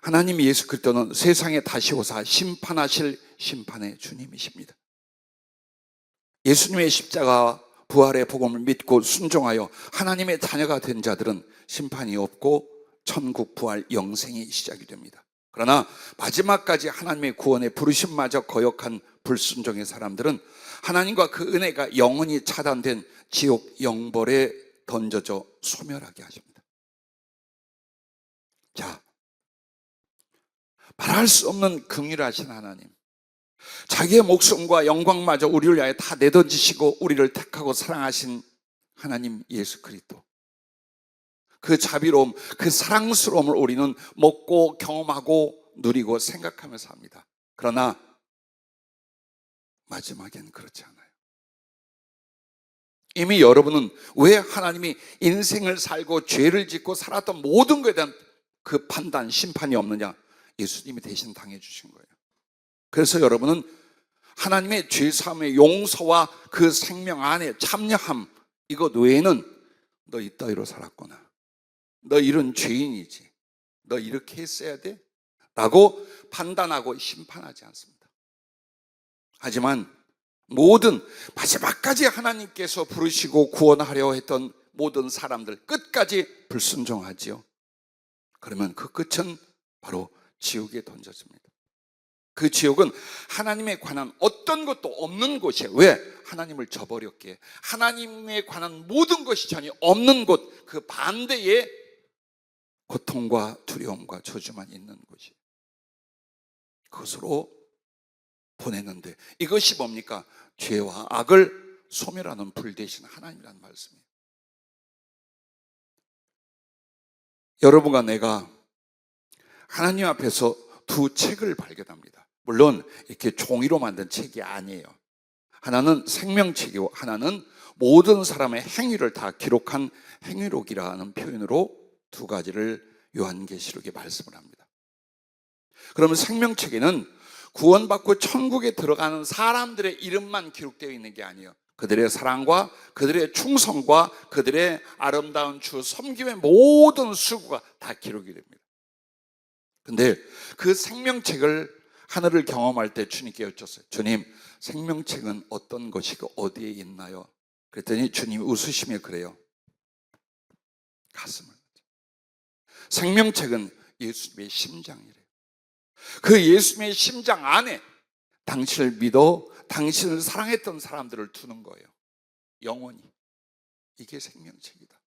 하나님 예수 그리스도는 세상에 다시 오사 심판하실 심판의 주님이십니다. 예수님의 십자가 부활의 복음을 믿고 순종하여 하나님의 자녀가 된 자들은 심판이 없고 천국 부활 영생이 시작이 됩니다. 그러나 마지막까지 하나님의 구원의 부르심마저 거역한 불순종의 사람들은 하나님과 그 은혜가 영원히 차단된 지옥 영벌에 던져져 소멸하게 하십니다. 자, 말할 수 없는 긍휼하신 하나님, 자기의 목숨과 영광마저 우리를 위하여 다 내던지시고 우리를 택하고 사랑하신 하나님 예수 그리스도, 그 자비로움, 그 사랑스러움을 우리는 먹고 경험하고 누리고 생각하며 삽니다. 그러나 마지막엔 그렇지 않아요. 이미 여러분은 왜 하나님이 인생을 살고 죄를 짓고 살았던 모든 것에 대한 그 판단, 심판이 없느냐? 예수님이 대신 당해주신 거예요. 그래서 여러분은 하나님의 죄사함의 용서와 그 생명 안에 참여함, 이것 외에는 너 이따위로 살았구나, 너 이런 죄인이지, 너 이렇게 했어야 돼? 라고 판단하고 심판하지 않습니다. 하지만 모든 마지막까지 하나님께서 부르시고 구원하려 했던 모든 사람들 끝까지 불순종하지요. 그러면 그 끝은 바로 지옥에 던져집니다. 그 지옥은 하나님에 관한 어떤 것도 없는 곳이에요. 왜? 하나님을 저버렸기에. 하나님에 관한 모든 것이 전혀 없는 곳, 그 반대의 고통과 두려움과 저주만 있는 곳이에요. 그것으로 보내는데, 이것이 뭡니까? 죄와 악을 소멸하는 불 대신 하나님이라는 말씀이에요. 여러분과 내가 하나님 앞에서 두 책을 발견합니다. 물론 이렇게 종이로 만든 책이 아니에요. 하나는 생명책이고 하나는 모든 사람의 행위를 다 기록한 행위록이라는 표현으로 두 가지를 요한계시록에 말씀을 합니다. 그러면 생명책에는 구원받고 천국에 들어가는 사람들의 이름만 기록되어 있는 게 아니에요. 그들의 사랑과 그들의 충성과 그들의 아름다운 주 섬김의 모든 수고가 다 기록이 됩니다. 근데 그 생명책을 하늘을 경험할 때 주님께 여쭸어요. 주님, 생명책은 어떤 것이고 어디에 있나요? 그랬더니 주님이 웃으시며 그래요. 가슴을. 생명책은 예수님의 심장이래요. 그 예수님의 심장 안에 당신을 믿어 당신을 사랑했던 사람들을 두는 거예요. 영원히. 이게 생명책이다.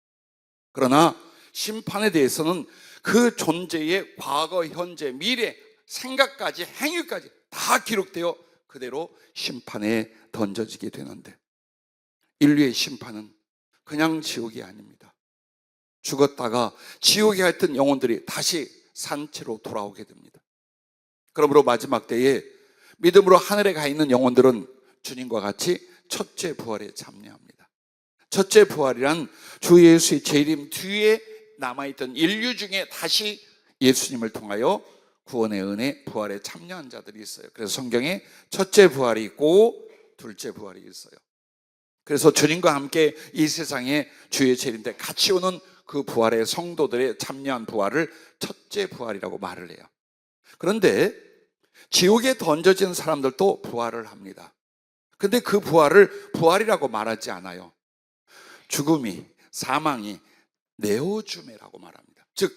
그러나 심판에 대해서는 그 존재의 과거, 현재, 미래, 생각까지 행위까지 다 기록되어 그대로 심판에 던져지게 되는데, 인류의 심판은 그냥 지옥이 아닙니다. 죽었다가 지옥에 갔던 영혼들이 다시 산채로 돌아오게 됩니다. 그러므로 마지막 때에 믿음으로 하늘에 가 있는 영혼들은 주님과 같이 첫째 부활에 참여합니다. 첫째 부활이란 주 예수의 재림 뒤에 남아있던 인류 중에 다시 예수님을 통하여 구원의 은혜, 부활에 참여한 자들이 있어요. 그래서 성경에 첫째 부활이 있고 둘째 부활이 있어요. 그래서 주님과 함께 이 세상에 주의 재림 때 같이 오는 그 부활의 성도들의 참여한 부활을 첫째 부활이라고 말을 해요. 그런데 지옥에 던져진 사람들도 부활을 합니다. 근데 그 부활을 부활이라고 말하지 않아요. 죽음이, 사망이 네오주메라고 말합니다. 즉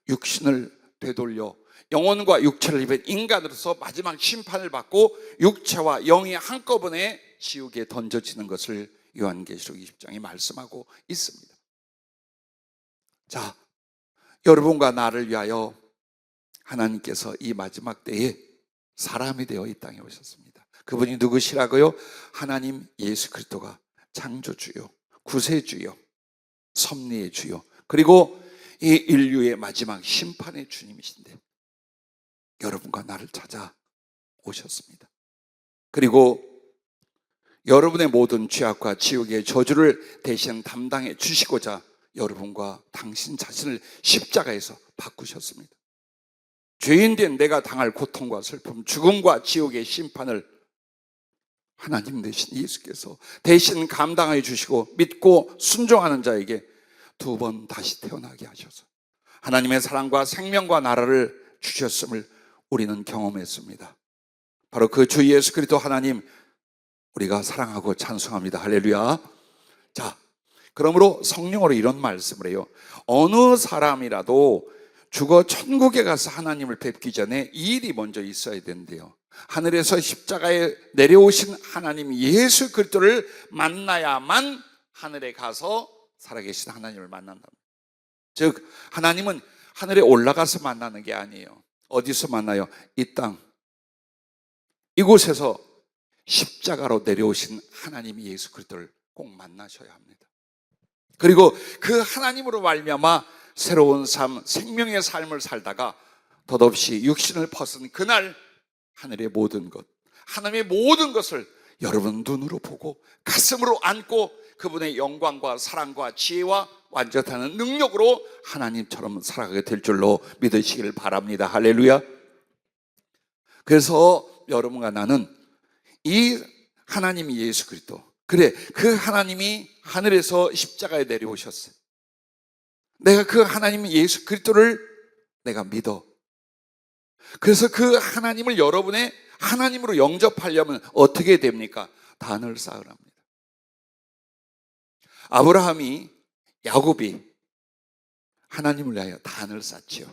육신을 되돌려 영혼과 육체를 입은 인간으로서 마지막 심판을 받고 육체와 영이 한꺼번에 지옥에 던져지는 것을 요한계시록 20장에 말씀하고 있습니다. 자, 여러분과 나를 위하여 하나님께서 이 마지막 때에 사람이 되어 이 땅에 오셨습니다. 그분이 누구시라고요? 하나님 예수 그리스도가 창조주요, 구세주요, 섭리의 주요, 그리고 이 인류의 마지막 심판의 주님이신데 여러분과 나를 찾아 오셨습니다. 그리고 여러분의 모든 죄악과 지옥의 저주를 대신 담당해 주시고자 여러분과 당신 자신을 십자가에서 바꾸셨습니다. 죄인된 내가 당할 고통과 슬픔, 죽음과 지옥의 심판을 하나님 대신 예수께서 대신 감당해 주시고 믿고 순종하는 자에게 두 번 다시 태어나게 하셔서 하나님의 사랑과 생명과 나라를 주셨음을 우리는 경험했습니다. 바로 그 주 예수 그리스도 하나님 우리가 사랑하고 찬송합니다. 할렐루야. 자, 그러므로 성령으로 이런 말씀을 해요. 어느 사람이라도 죽어 천국에 가서 하나님을 뵙기 전에 이 일이 먼저 있어야 된대요. 하늘에서 십자가에 내려오신 하나님 예수 그리스도를 만나야만 하늘에 가서 살아계신 하나님을 만난다. 즉 하나님은 하늘에 올라가서 만나는 게 아니에요. 어디서 만나요? 이 땅, 이곳에서 십자가로 내려오신 하나님 예수 그리스도를 꼭 만나셔야 합니다. 그리고 그 하나님으로 말미암아 새로운 삶, 생명의 삶을 살다가 덧없이 육신을 벗은 그날 하늘의 모든 것, 하나님의 모든 것을 여러분 눈으로 보고 가슴으로 안고 그분의 영광과 사랑과 지혜와 완전한 능력으로 하나님처럼 살아가게 될 줄로 믿으시기를 바랍니다. 할렐루야. 그래서 여러분과 나는 이 하나님 예수 그리스도, 그래, 그 하나님이 하늘에서 십자가에 내려오셨어요. 내가 그 하나님 예수 그리스도를 내가 믿어. 그래서 그 하나님을 여러분의 하나님으로 영접하려면 어떻게 됩니까? 단을 쌓으랍니다. 아브라함이, 야곱이 하나님을 위하여 단을 쌓지요.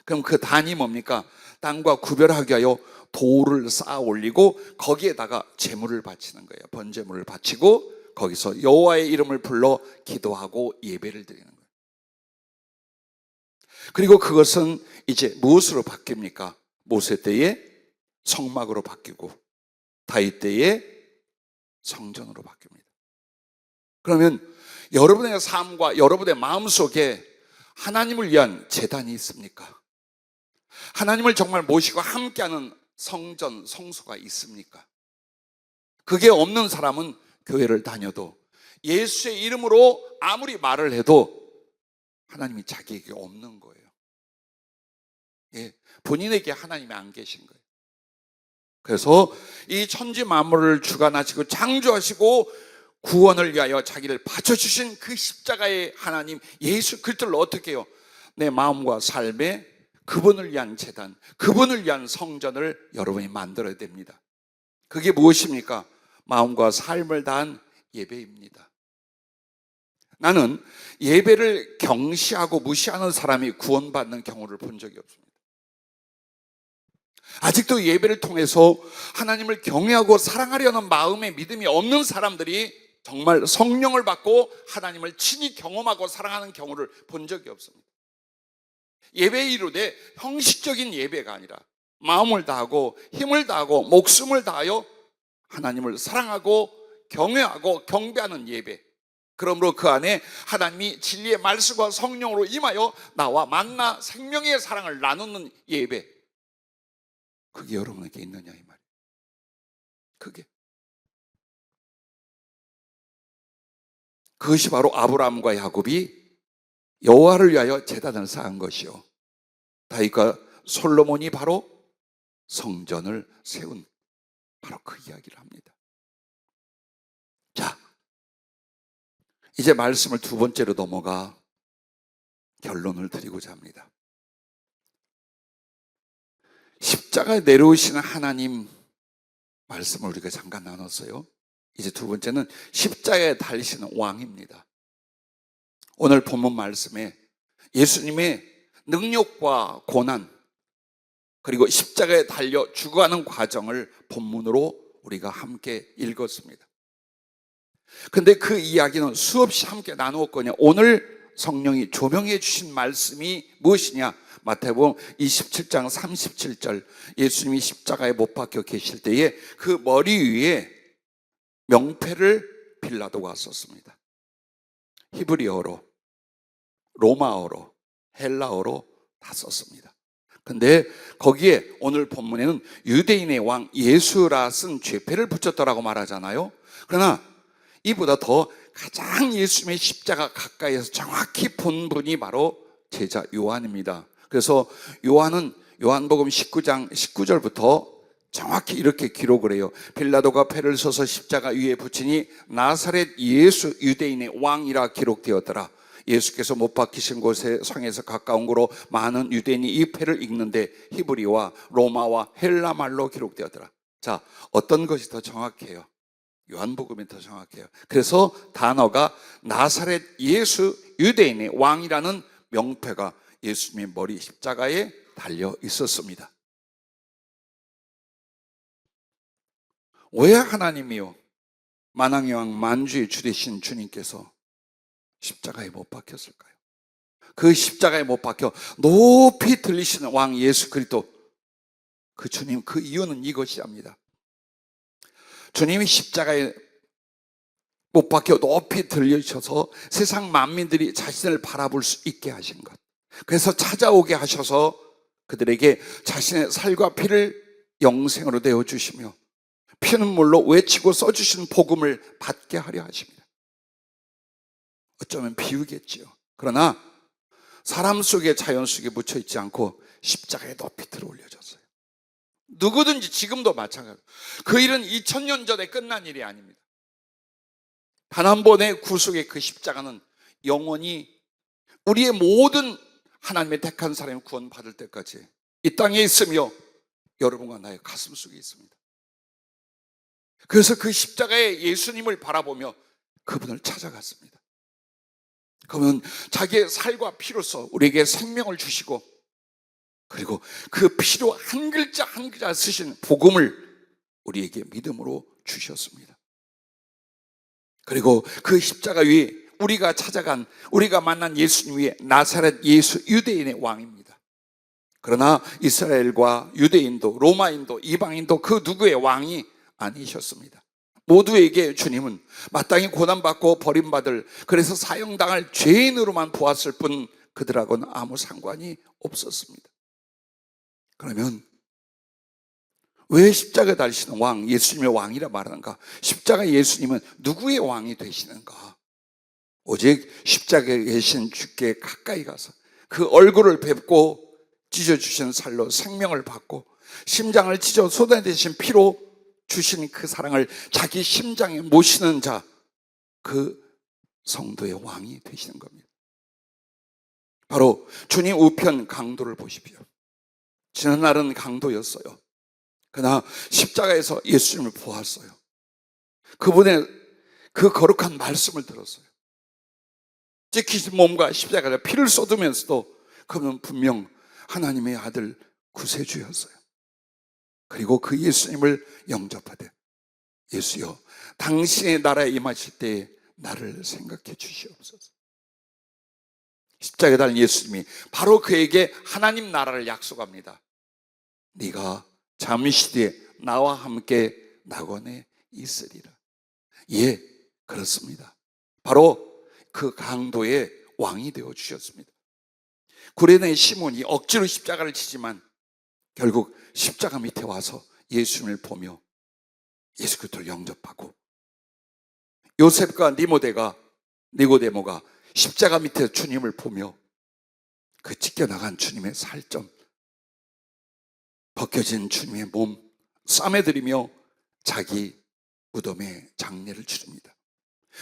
그럼 그 단이 뭡니까? 땅과 구별하기 위하여 돌을 쌓아 올리고 거기에다가 제물을 바치는 거예요. 번제물을 바치고 거기서 여호와의 이름을 불러 기도하고 예배를 드리는 거예요. 그리고 그것은 이제 무엇으로 바뀝니까? 모세 때에 성막으로 바뀌고 다윗 때에 성전으로 바뀝니다. 그러면 여러분의 삶과 여러분의 마음속에 하나님을 위한 제단이 있습니까? 하나님을 정말 모시고 함께하는 성전, 성소가 있습니까? 그게 없는 사람은 교회를 다녀도 예수의 이름으로 아무리 말을 해도 하나님이 자기에게 없는 거예요. 예, 본인에게 하나님이 안 계신 거예요. 그래서 이 천지 만물을 주관하시고 창조하시고 구원을 위하여 자기를 바쳐주신 그 십자가의 하나님 예수 그리스도를 어떻게 해요? 내 마음과 삶에 그분을 위한 제단, 그분을 위한 성전을 여러분이 만들어야 됩니다. 그게 무엇입니까? 마음과 삶을 다한 예배입니다. 나는 예배를 경시하고 무시하는 사람이 구원받는 경우를 본 적이 없습니다. 아직도 예배를 통해서 하나님을 경외하고 사랑하려는 마음의 믿음이 없는 사람들이 정말 성령을 받고 하나님을 친히 경험하고 사랑하는 경우를 본 적이 없습니다. 예배에 이르되 형식적인 예배가 아니라 마음을 다하고 힘을 다하고 목숨을 다하여 하나님을 사랑하고 경외하고 경배하는 예배. 그러므로 그 안에 하나님이 진리의 말씀과 성령으로 임하여 나와 만나 생명의 사랑을 나누는 예배. 그게 여러분에게 있느냐 이 말이에요. 그것이 바로 아브라함과 야곱이 여호와를 위하여 제단을 쌓은 것이요, 다윗과 솔로몬이 바로 성전을 세운 바로 그 이야기를 합니다. 자, 이제 말씀을 두 번째로 넘어가 결론을 드리고자 합니다. 십자가에 내려오시는 하나님 말씀을 우리가 잠깐 나눴어요. 이제 두 번째는 십자가에 달리시는 왕입니다. 오늘 본문 말씀에 예수님의 능력과 고난 그리고 십자가에 달려 죽어가는 과정을 본문으로 우리가 함께 읽었습니다. 근데 그 이야기는 수없이 함께 나누었거든요. 오늘 성령이 조명해 주신 말씀이 무엇이냐? 마태복음 27장 37절, 예수님이 십자가에 못 박혀 계실 때에 그 머리 위에 명패를 빌라도가 썼습니다. 히브리어로, 로마어로, 헬라어로 다 썼습니다. 근데 거기에 오늘 본문에는 유대인의 왕 예수라 쓴 죄패를 붙였더라고 말하잖아요. 그러나 이보다 더 가장 예수님의 십자가 가까이에서 정확히 본 분이 바로 제자 요한입니다. 그래서 요한은 요한복음 19장 19절부터 정확히 이렇게 기록을 해요. 빌라도가 패를 써서 십자가 위에 붙이니 나사렛 예수 유대인의 왕이라 기록되었더라. 예수께서 못 박히신 곳에 성에서 가까운 곳으로 많은 유대인이 이 패를 읽는데 히브리와 로마와 헬라 말로 기록되었더라. 자, 어떤 것이 더 정확해요? 요한복음이 더 정확해요. 그래서 단어가 나사렛 예수 유대인의 왕이라는 명패가 예수님의 머리 십자가에 달려 있었습니다. 왜 하나님이요 만왕의 왕 만주의 주 되신 주님께서 십자가에 못 박혔을까요? 그 십자가에 못 박혀 높이 들리시는 왕 예수 그리스도, 그 주님, 그 이유는 이것이랍니다. 주님이 십자가에 못 박혀 높이 들리셔서 세상 만민들이 자신을 바라볼 수 있게 하신 것, 그래서 찾아오게 하셔서 그들에게 자신의 살과 피를 영생으로 내어주시며 피눈물로 외치고 써주신 복음을 받게 하려 하십니다. 어쩌면 비유겠지요. 그러나 사람 속에, 자연 속에 묻혀 있지 않고 십자가에 높이 들어 올려졌어요. 누구든지 지금도 마찬가지예요. 그 일은 2000년 전에 끝난 일이 아닙니다. 단 한 번의 구속의 그 십자가는 영원히 우리의 모든 하나님의 택한 사람이 구원받을 때까지 이 땅에 있으며 여러분과 나의 가슴 속에 있습니다. 그래서 그 십자가에 예수님을 바라보며 그분을 찾아갔습니다. 그러면 자기의 살과 피로써 우리에게 생명을 주시고, 그리고 그 피로 한 글자 한 글자 쓰신 복음을 우리에게 믿음으로 주셨습니다. 그리고 그 십자가 위에 우리가 찾아간, 우리가 만난 예수님 위에 나사렛 예수, 유대인의 왕입니다. 그러나 이스라엘과 유대인도, 로마인도, 이방인도 그 누구의 왕이 아니셨습니다. 모두에게 주님은 마땅히 고난받고 버림받을, 그래서 사형당할 죄인으로만 보았을 뿐 그들하고는 아무 상관이 없었습니다. 그러면 왜 십자가 달리시는 왕, 예수님의 왕이라 말하는가? 십자가 예수님은 누구의 왕이 되시는가? 오직 십자가에 계신 주께 가까이 가서 그 얼굴을 뵙고 찢어주신 살로 생명을 받고 심장을 찢어 쏟아내신 피로 주신 그 사랑을 자기 심장에 모시는 자, 그 성도의 왕이 되시는 겁니다. 바로 주님 우편 강도를 보십시오. 지난 날은 강도였어요. 그러나 십자가에서 예수님을 보았어요. 그분의 그 거룩한 말씀을 들었어요. 찢기신 몸과 십자가에 피를 쏟으면서도 그분은 분명 하나님의 아들 구세주였어요. 그리고 그 예수님을 영접하되, 예수여, 당신의 나라에 임하실 때에 나를 생각해 주시옵소서. 십자가에 달린 예수님이 바로 그에게 하나님 나라를 약속합니다. 네가 잠시 뒤에 나와 함께 낙원에 있으리라. 예, 그렇습니다. 바로 그 강도의 왕이 되어 주셨습니다. 구레네 시몬이 억지로 십자가를 치지만 결국 십자가 밑에 와서 예수님을 보며 예수 그리스도를 영접하고, 요셉과 니고데모가 십자가 밑에 주님을 보며 그 찢겨나간 주님의 살점, 벗겨진 주님의 몸 싸매드리며 자기 무덤에 장례를 치릅니다.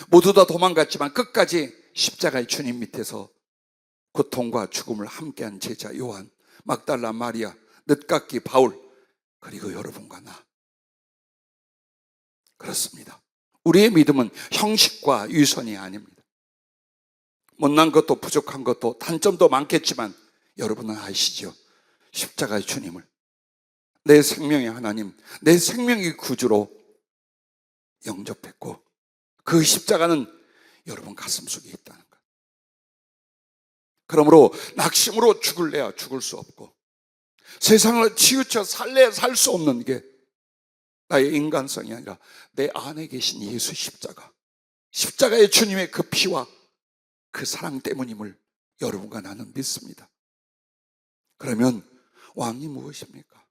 모두 다 도망갔지만 끝까지 십자가의 주님 밑에서 고통과 죽음을 함께한 제자 요한, 막달라 마리아, 늦깎이 바울, 그리고 여러분과 나. 그렇습니다. 우리의 믿음은 형식과 유선이 아닙니다. 못난 것도 부족한 것도 단점도 많겠지만 여러분은 아시죠? 십자가의 주님을 내 생명의 하나님, 내 생명의 구주로 영접했고, 그 십자가는 여러분 가슴 속에 있다는 것. 그러므로 낙심으로 죽을래야 죽을 수 없고, 세상을 치우쳐 살래야 살 수 없는 게 나의 인간성이 아니라 내 안에 계신 예수 십자가, 십자가의 주님의 그 피와 그 사랑 때문임을 여러분과 나는 믿습니다. 그러면 왕이 무엇입니까?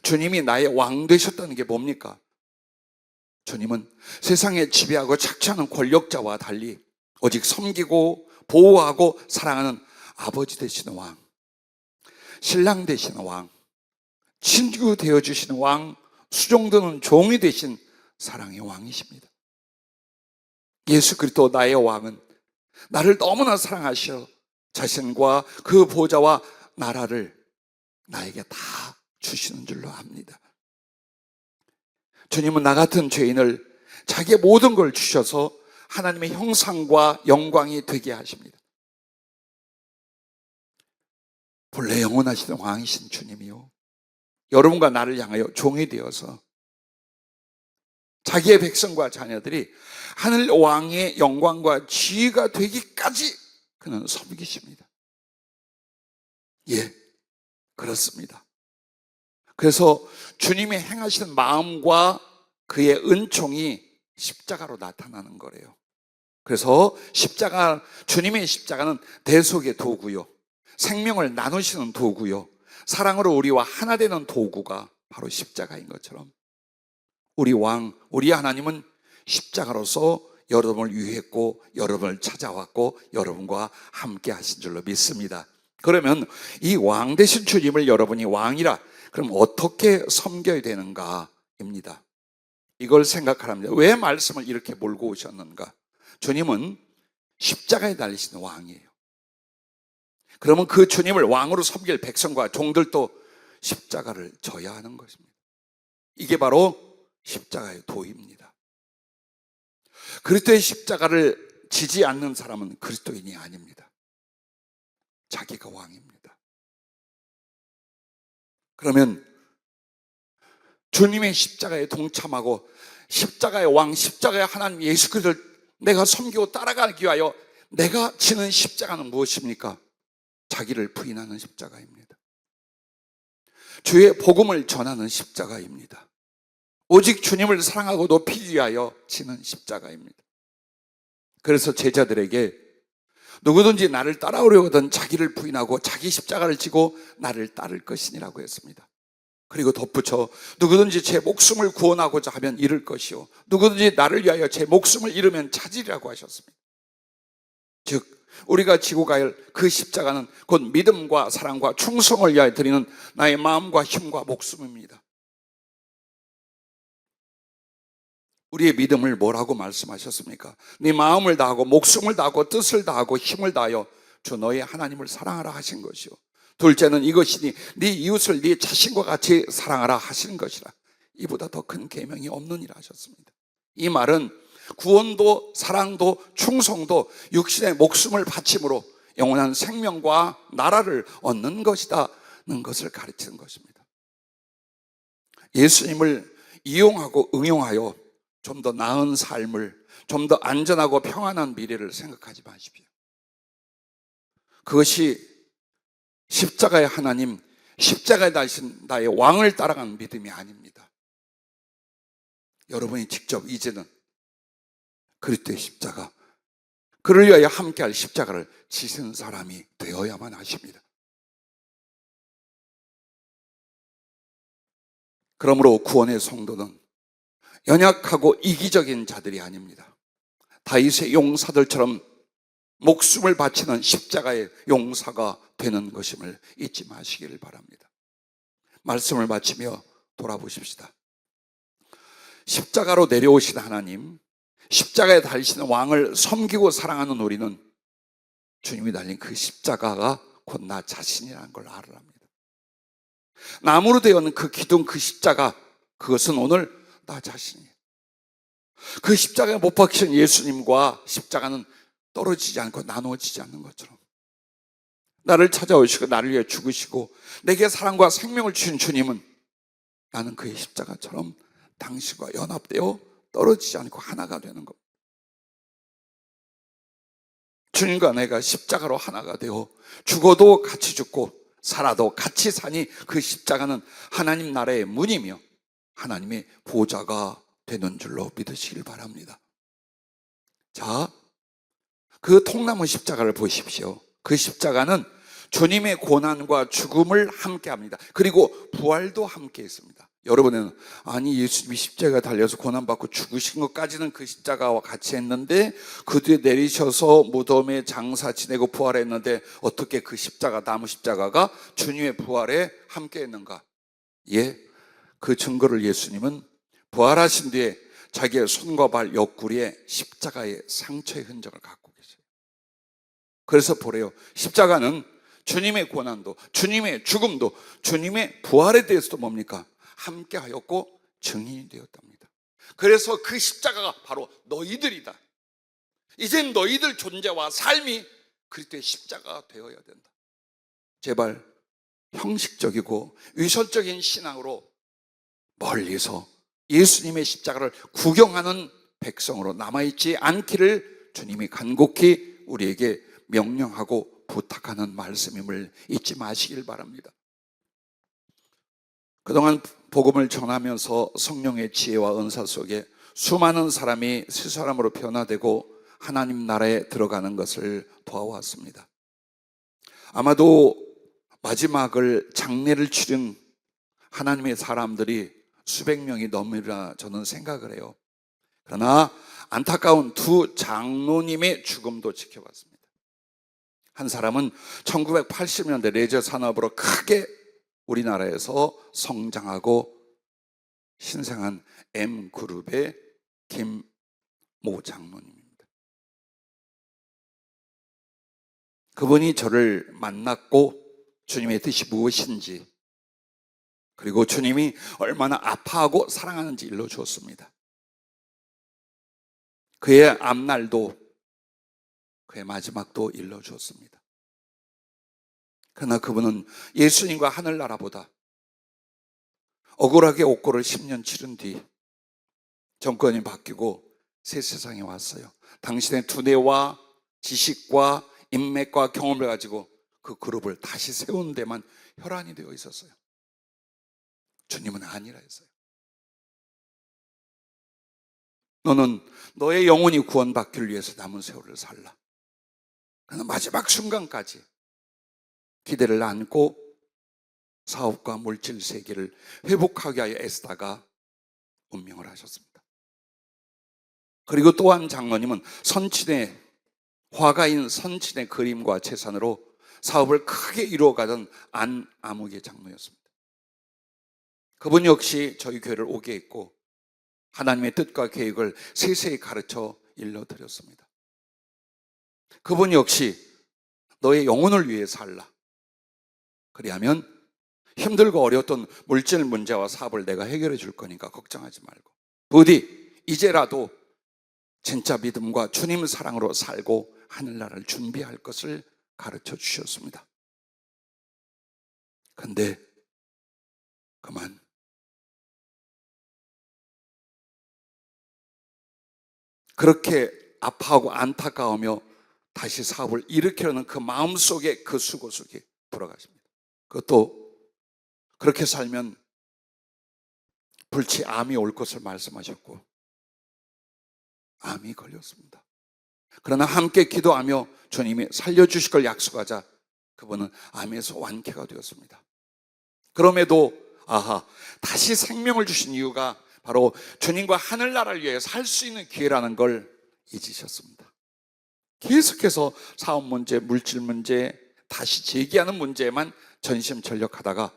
주님이 나의 왕 되셨다는 게 뭡니까? 주님은 세상에 지배하고 착취하는 권력자와 달리 오직 섬기고 보호하고 사랑하는 아버지 되시는 왕, 신랑 되시는 왕, 친구 되어주시는 왕, 수종드는 종이 되신 사랑의 왕이십니다. 예수 그리스도 나의 왕은 나를 너무나 사랑하셔 자신과 그 보좌와 나라를 나에게 다 주시는 줄로 압니다. 주님은 나 같은 죄인을 자기의 모든 걸 주셔서 하나님의 형상과 영광이 되게 하십니다. 본래 영원하시던 왕이신 주님이요, 여러분과 나를 향하여 종이 되어서 자기의 백성과 자녀들이 하늘 왕의 영광과 지위가 되기까지 그는 섬기십니다. 예, 그렇습니다. 그래서 주님이 행하시는 마음과 그의 은총이 십자가로 나타나는 거래요. 그래서 주님의 십자가는 대속의 도구요, 생명을 나누시는 도구요, 사랑으로 우리와 하나 되는 도구가 바로 십자가인 것처럼 우리 하나님은 십자가로서 여러분을 위했고 여러분을 찾아왔고 여러분과 함께 하신 줄로 믿습니다. 그러면 이 왕 되신 주님을 여러분이 왕이라 그럼 어떻게 섬겨야 되는가입니다. 이걸 생각하랍니다. 왜 말씀을 이렇게 몰고 오셨는가? 주님은 십자가에 달리시는 왕이에요. 그러면 그 주님을 왕으로 섬길 백성과 종들도 십자가를 져야 하는 것입니다. 이게 바로 십자가의 도입니다. 그리스도의 십자가를 지지 않는 사람은 그리스도인이 아닙니다. 자기가 왕입니다. 그러면 주님의 십자가에 동참하고 십자가의 왕, 십자가의 하나님 예수 그리스도를 내가 섬기고 따라가기 위하여 내가 지는 십자가는 무엇입니까? 자기를 부인하는 십자가입니다. 주의 복음을 전하는 십자가입니다. 오직 주님을 사랑하고 높이기 위하여 지는 십자가입니다. 그래서 제자들에게 누구든지 나를 따라오려거든 자기를 부인하고 자기 십자가를 지고 나를 따를 것이니라고 했습니다. 그리고 덧붙여 누구든지 제 목숨을 구원하고자 하면 잃을 것이요 누구든지 나를 위하여 제 목숨을 잃으면 찾으리라고 하셨습니다. 즉 우리가 지고 가야 할 그 십자가는 곧 믿음과 사랑과 충성을 위하여 드리는 나의 마음과 힘과 목숨입니다. 우리의 믿음을 뭐라고 말씀하셨습니까? 네 마음을 다하고 목숨을 다하고 뜻을 다하고 힘을 다하여 주 너의 하나님을 사랑하라 하신 것이요 둘째는 이것이니 네 이웃을 네 자신과 같이 사랑하라 하시는 것이라. 이보다 더 큰 계명이 없느니라 하셨습니다. 이 말은 구원도 사랑도 충성도 육신의 목숨을 바침으로 영원한 생명과 나라를 얻는 것이다는 것을 가르치는 것입니다. 예수님을 이용하고 응용하여 좀 더 나은 삶을, 좀 더 안전하고 평안한 미래를 생각하지 마십시오. 그것이 십자가의 하나님, 십자가에 달리신 나의 왕을 따라가는 믿음이 아닙니다. 여러분이 직접 이제는 그리스도의 십자가, 그를 위하여 함께할 십자가를 지신 사람이 되어야만 하십니다. 그러므로 구원의 성도는 연약하고 이기적인 자들이 아닙니다. 다윗의 용사들처럼 목숨을 바치는 십자가의 용사가 되는 것임을 잊지 마시기를 바랍니다. 말씀을 마치며 돌아보십시다. 십자가로 내려오신 하나님, 십자가에 달리시는 왕을 섬기고 사랑하는 우리는 주님이 달린 그 십자가가 곧 나 자신이라는 걸 알아야 합니다. 나무로 되어 있는 그 기둥, 그 십자가, 그것은 오늘 나 자신이에요. 그 십자가에 못 박히신 예수님과 십자가는 떨어지지 않고 나누어지지 않는 것처럼 나를 찾아오시고 나를 위해 죽으시고 내게 사랑과 생명을 주신 주님은 나는 그의 십자가처럼 당신과 연합되어 떨어지지 않고 하나가 되는 겁니다. 주님과 내가 십자가로 하나가 되어 죽어도 같이 죽고 살아도 같이 사니 그 십자가는 하나님 나라의 문이며 하나님의 보좌가 되는 줄로 믿으시길 바랍니다. 자, 그 통나무 십자가를 보십시오. 그 십자가는 주님의 고난과 죽음을 함께 합니다. 그리고 부활도 함께 했습니다. 여러분은 아니 예수님이 십자가에 달려서 고난받고 죽으신 것까지는 그 십자가와 같이 했는데 그 뒤에 내리셔서 무덤에 장사 지내고 부활했는데 어떻게 그 십자가, 나무 십자가가 주님의 부활에 함께 했는가? 예, 그 증거를 예수님은 부활하신 뒤에 자기의 손과 발 옆구리에 십자가의 상처의 흔적을 갖고 계세요. 그래서 보래요. 십자가는 주님의 고난도, 주님의 죽음도, 주님의 부활에 대해서도 뭡니까? 함께 하였고 증인이 되었답니다. 그래서 그 십자가가 바로 너희들이다. 이젠 너희들 존재와 삶이 그리스도의 십자가가 되어야 된다. 제발 형식적이고 위선적인 신앙으로 멀리서 예수님의 십자가를 구경하는 백성으로 남아있지 않기를 주님이 간곡히 우리에게 명령하고 부탁하는 말씀임을 잊지 마시길 바랍니다. 그동안 복음을 전하면서 성령의 지혜와 은사 속에 수많은 사람이 새 사람으로 변화되고 하나님 나라에 들어가는 것을 도와왔습니다. 아마도 마지막을 장례를 치른 하나님의 사람들이 수백 명이 넘으리라 저는 생각을 해요. 그러나 안타까운 두 장로님의 죽음도 지켜봤습니다. 한 사람은 1980년대 레저 산업으로 크게 우리나라에서 성장하고 신생한 M그룹의 김모 장로님입니다. 그분이 저를 만났고 주님의 뜻이 무엇인지, 그리고 주님이 얼마나 아파하고 사랑하는지 일러주었습니다. 그의 앞날도 그의 마지막도 일러주었습니다. 그러나 그분은 예수님과 하늘나라보다 억울하게 옥고를 10년 치른 뒤 정권이 바뀌고 새 세상에 왔어요. 당신의 두뇌와 지식과 인맥과 경험을 가지고 그 그룹을 다시 세우는 데만 혈안이 되어 있었어요. 주님은 아니라 했어요. 너는 너의 영혼이 구원받기를 위해서 남은 세월을 살라. 그러나 마지막 순간까지 기대를 안고 사업과 물질 세계를 회복하기 위하여 애쓰다가 운명을 하셨습니다. 그리고 또 한 장로님은 선친의 화가인 선친의 그림과 재산으로 사업을 크게 이루어가던 안아무개 장로였습니다. 그분 역시 저희 교회를 오게 했고 하나님의 뜻과 계획을 세세히 가르쳐 일러드렸습니다. 그분 역시 너의 영혼을 위해 살라. 그리하면 힘들고 어려웠던 물질 문제와 사업을 내가 해결해 줄 거니까 걱정하지 말고 부디 이제라도 진짜 믿음과 주님 사랑으로 살고 하늘나라를 준비할 것을 가르쳐 주셨습니다. 근데 그만 그렇게 아파하고 안타까우며 다시 사업을 일으키려는 그 마음속에 그 수고 속에 돌아가십니다. 그것도 그렇게 살면 불치 암이 올 것을 말씀하셨고 암이 걸렸습니다. 그러나 함께 기도하며 주님이 살려주실 걸 약속하자 그분은 암에서 완쾌가 되었습니다. 그럼에도 다시 생명을 주신 이유가 바로 주님과 하늘나라를 위해 살 수 있는 기회라는 걸 잊으셨습니다. 계속해서 사업 문제, 물질 문제, 다시 재기하는 문제에만 전심전력하다가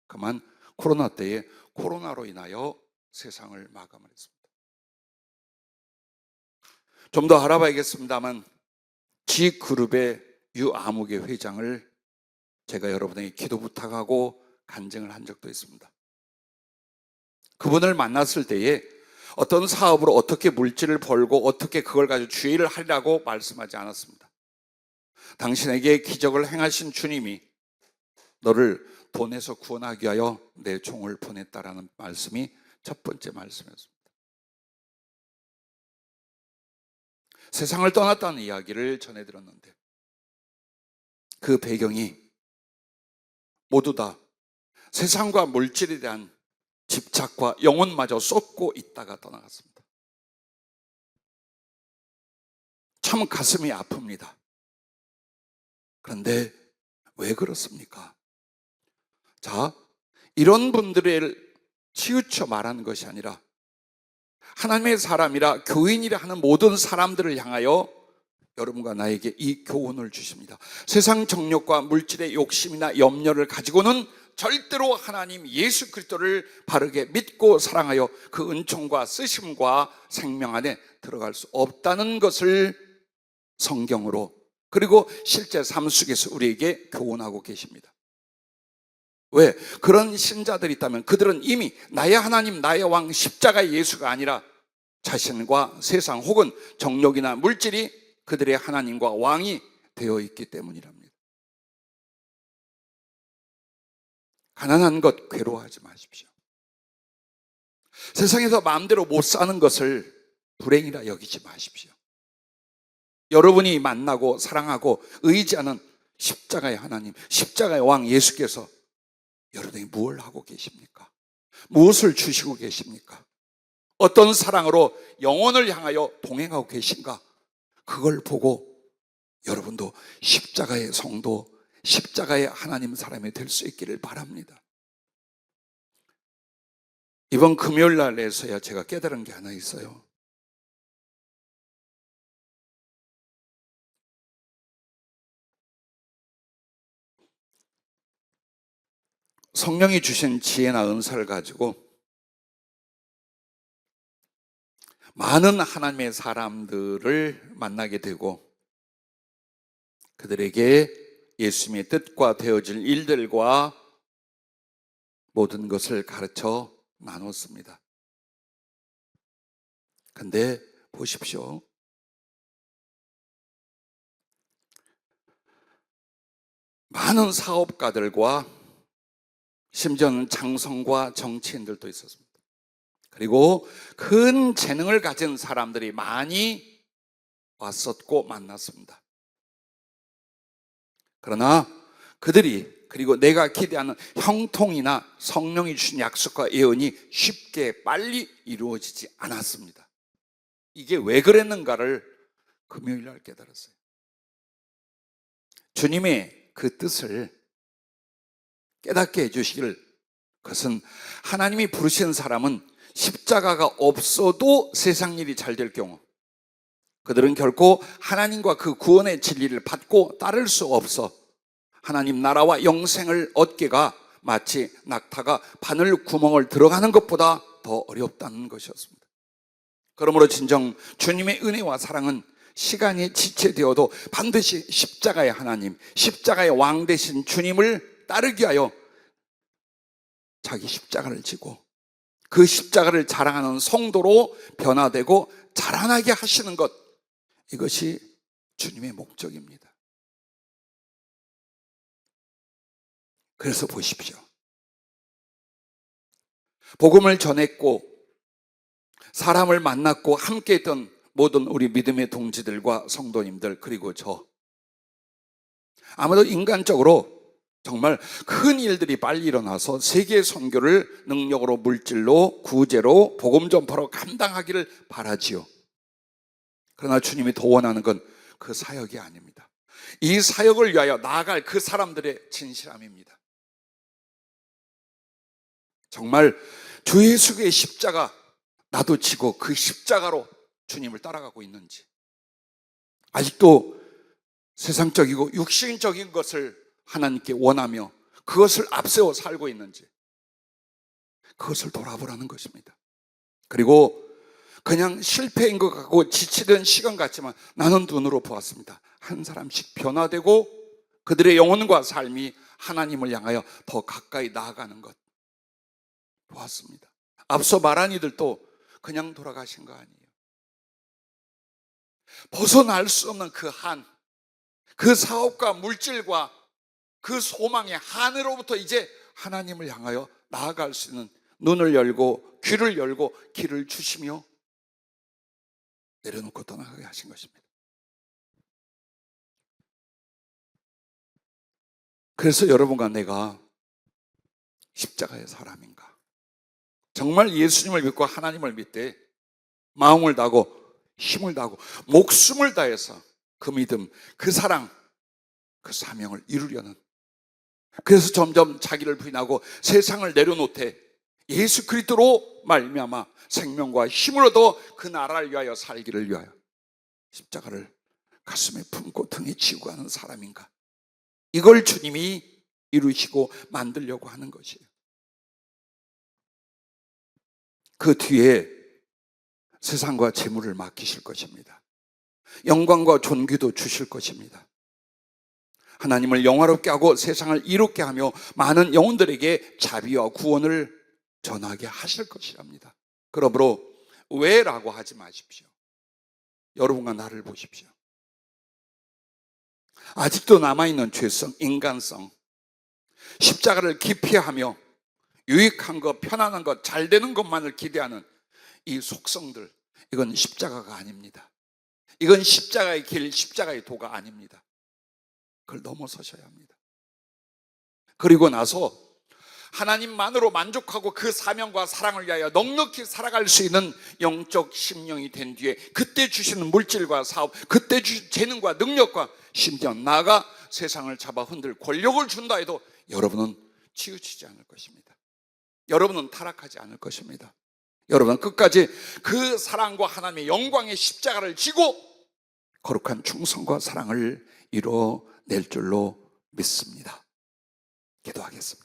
그만 코로나 때에 코로나로 인하여 세상을 마감을 했습니다. 좀 더 알아봐야겠습니다만 G그룹의 유아무개 회장을 제가 여러분에게 기도 부탁하고 간증을 한 적도 있습니다. 그분을 만났을 때에 어떤 사업으로 어떻게 물질을 벌고 어떻게 그걸 가지고 주의를 하리라고 말씀하지 않았습니다. 당신에게 기적을 행하신 주님이 너를 돈에서 구원하기 위하여 내 종을 보냈다라는 말씀이 첫 번째 말씀이었습니다. 세상을 떠났다는 이야기를 전해드렸는데 그 배경이 모두 다 세상과 물질에 대한 집착과 영혼마저 쏟고 있다가 떠나갔습니다. 참 가슴이 아픕니다. 그런데 왜 그렇습니까? 자, 이런 분들을 치우쳐 말하는 것이 아니라 하나님의 사람이라 교인이라 하는 모든 사람들을 향하여 여러분과 나에게 이 교훈을 주십니다. 세상 정욕과 물질의 욕심이나 염려를 가지고는 절대로 하나님 예수 그리스도를 바르게 믿고 사랑하여 그 은총과 쓰심과 생명 안에 들어갈 수 없다는 것을 성경으로 그리고 실제 삶 속에서 우리에게 교훈하고 계십니다. 왜? 그런 신자들이 있다면 그들은 이미 나의 하나님 나의 왕 십자가 예수가 아니라 자신과 세상 혹은 정욕이나 물질이 그들의 하나님과 왕이 되어 있기 때문이랍니다. 가난한 것 괴로워하지 마십시오. 세상에서 마음대로 못 사는 것을 불행이라 여기지 마십시오. 여러분이 만나고 사랑하고 의지하는 십자가의 하나님, 십자가의 왕 예수께서 여러분이 무엇을 하고 계십니까? 무엇을 주시고 계십니까? 어떤 사랑으로 영혼을 향하여 동행하고 계신가? 그걸 보고 여러분도 십자가의 성도, 십자가의 하나님 사람이 될 수 있기를 바랍니다. 이번 금요일 날에서야 제가 깨달은 게 하나 있어요. 성령이 주신 지혜나 은사를 가지고 많은 하나님의 사람들을 만나게 되고 그들에게 예수님의 뜻과 되어질 일들과 모든 것을 가르쳐 나눴습니다. 근데 보십시오. 많은 사업가들과 심지어는 장성과 정치인들도 있었습니다. 그리고 큰 재능을 가진 사람들이 많이 왔었고 만났습니다. 그러나 그들이 그리고 내가 기대하는 형통이나 성령이 주신 약속과 예언이 쉽게 빨리 이루어지지 않았습니다. 이게 왜 그랬는가를 금요일 날 깨달았어요. 주님의 그 뜻을 깨닫게 해주시기를, 그것은 하나님이 부르신 사람은 십자가가 없어도 세상 일이 잘 될 경우 그들은 결코 하나님과 그 구원의 진리를 받고 따를 수 없어 하나님 나라와 영생을 얻기가 마치 낙타가 바늘 구멍을 들어가는 것보다 더 어렵다는 것이었습니다. 그러므로 진정 주님의 은혜와 사랑은 시간이 지체되어도 반드시 십자가의 하나님, 십자가의 왕 되신 주님을 따르기 위하여 자기 십자가를 지고 그 십자가를 자랑하는 성도로 변화되고 자라나게 하시는 것, 이것이 주님의 목적입니다. 그래서 보십시오. 복음을 전했고 사람을 만났고 함께했던 모든 우리 믿음의 동지들과 성도님들, 그리고 저, 아마도 인간적으로 정말 큰 일들이 빨리 일어나서 세계 선교를 능력으로, 물질로, 구제로, 복음 전파로 감당하기를 바라지요. 그러나 주님이 더 원하는 건 그 사역이 아닙니다. 이 사역을 위하여 나아갈 그 사람들의 진실함입니다. 정말 주 예수의 십자가 나도 지고 그 십자가로 주님을 따라가고 있는지, 아직도 세상적이고 육신적인 것을 하나님께 원하며 그것을 앞세워 살고 있는지, 그것을 돌아보라는 것입니다. 그리고 그냥 실패인 것 같고 지치던 시간 같지만 나는 눈으로 보았습니다. 한 사람씩 변화되고 그들의 영혼과 삶이 하나님을 향하여 더 가까이 나아가는 것 보았습니다. 앞서 말한 이들도 그냥 돌아가신 거 아니에요. 벗어날 수 없는 그 한, 그 사업과 물질과 그 소망의 한으로부터 이제 하나님을 향하여 나아갈 수 있는 눈을 열고 귀를 열고 길을 주시며 내려놓고 떠나가게 하신 것입니다. 그래서 여러분과 내가 십자가의 사람인가, 정말 예수님을 믿고 하나님을 믿되 마음을 다하고 힘을 다하고 목숨을 다해서 그 믿음, 그 사랑, 그 사명을 이루려는, 그래서 점점 자기를 부인하고 세상을 내려놓되 예수 그리스도로 말미암아 생명과 힘을 얻어 그 나라를 위하여 살기를 위하여 십자가를 가슴에 품고 등에 지고 가는 사람인가, 이걸 주님이 이루시고 만들려고 하는 것이에요. 그 뒤에 세상과 재물을 맡기실 것입니다. 영광과 존귀도 주실 것입니다. 하나님을 영화롭게 하고 세상을 이롭게 하며 많은 영혼들에게 자비와 구원을 전하게 하실 것이랍니다. 그러므로 왜라고 하지 마십시오. 여러분과 나를 보십시오. 아직도 남아있는 죄성, 인간성, 십자가를 기피하며 유익한 것, 편안한 것, 잘 되는 것만을 기대하는 이 속성들, 이건 십자가가 아닙니다. 이건 십자가의 길, 십자가의 도가 아닙니다. 그걸 넘어서셔야 합니다. 그리고 나서 하나님만으로 만족하고 그 사명과 사랑을 위하여 넉넉히 살아갈 수 있는 영적 심령이 된 뒤에 그때 주시는 물질과 사업, 그때 재능과 능력과 심지어 나아가 세상을 잡아 흔들 권력을 준다 해도 여러분은 치우치지 않을 것입니다. 여러분은 타락하지 않을 것입니다. 여러분은 끝까지 그 사랑과 하나님의 영광의 십자가를 지고 거룩한 충성과 사랑을 이뤄낼 줄로 믿습니다. 기도하겠습니다.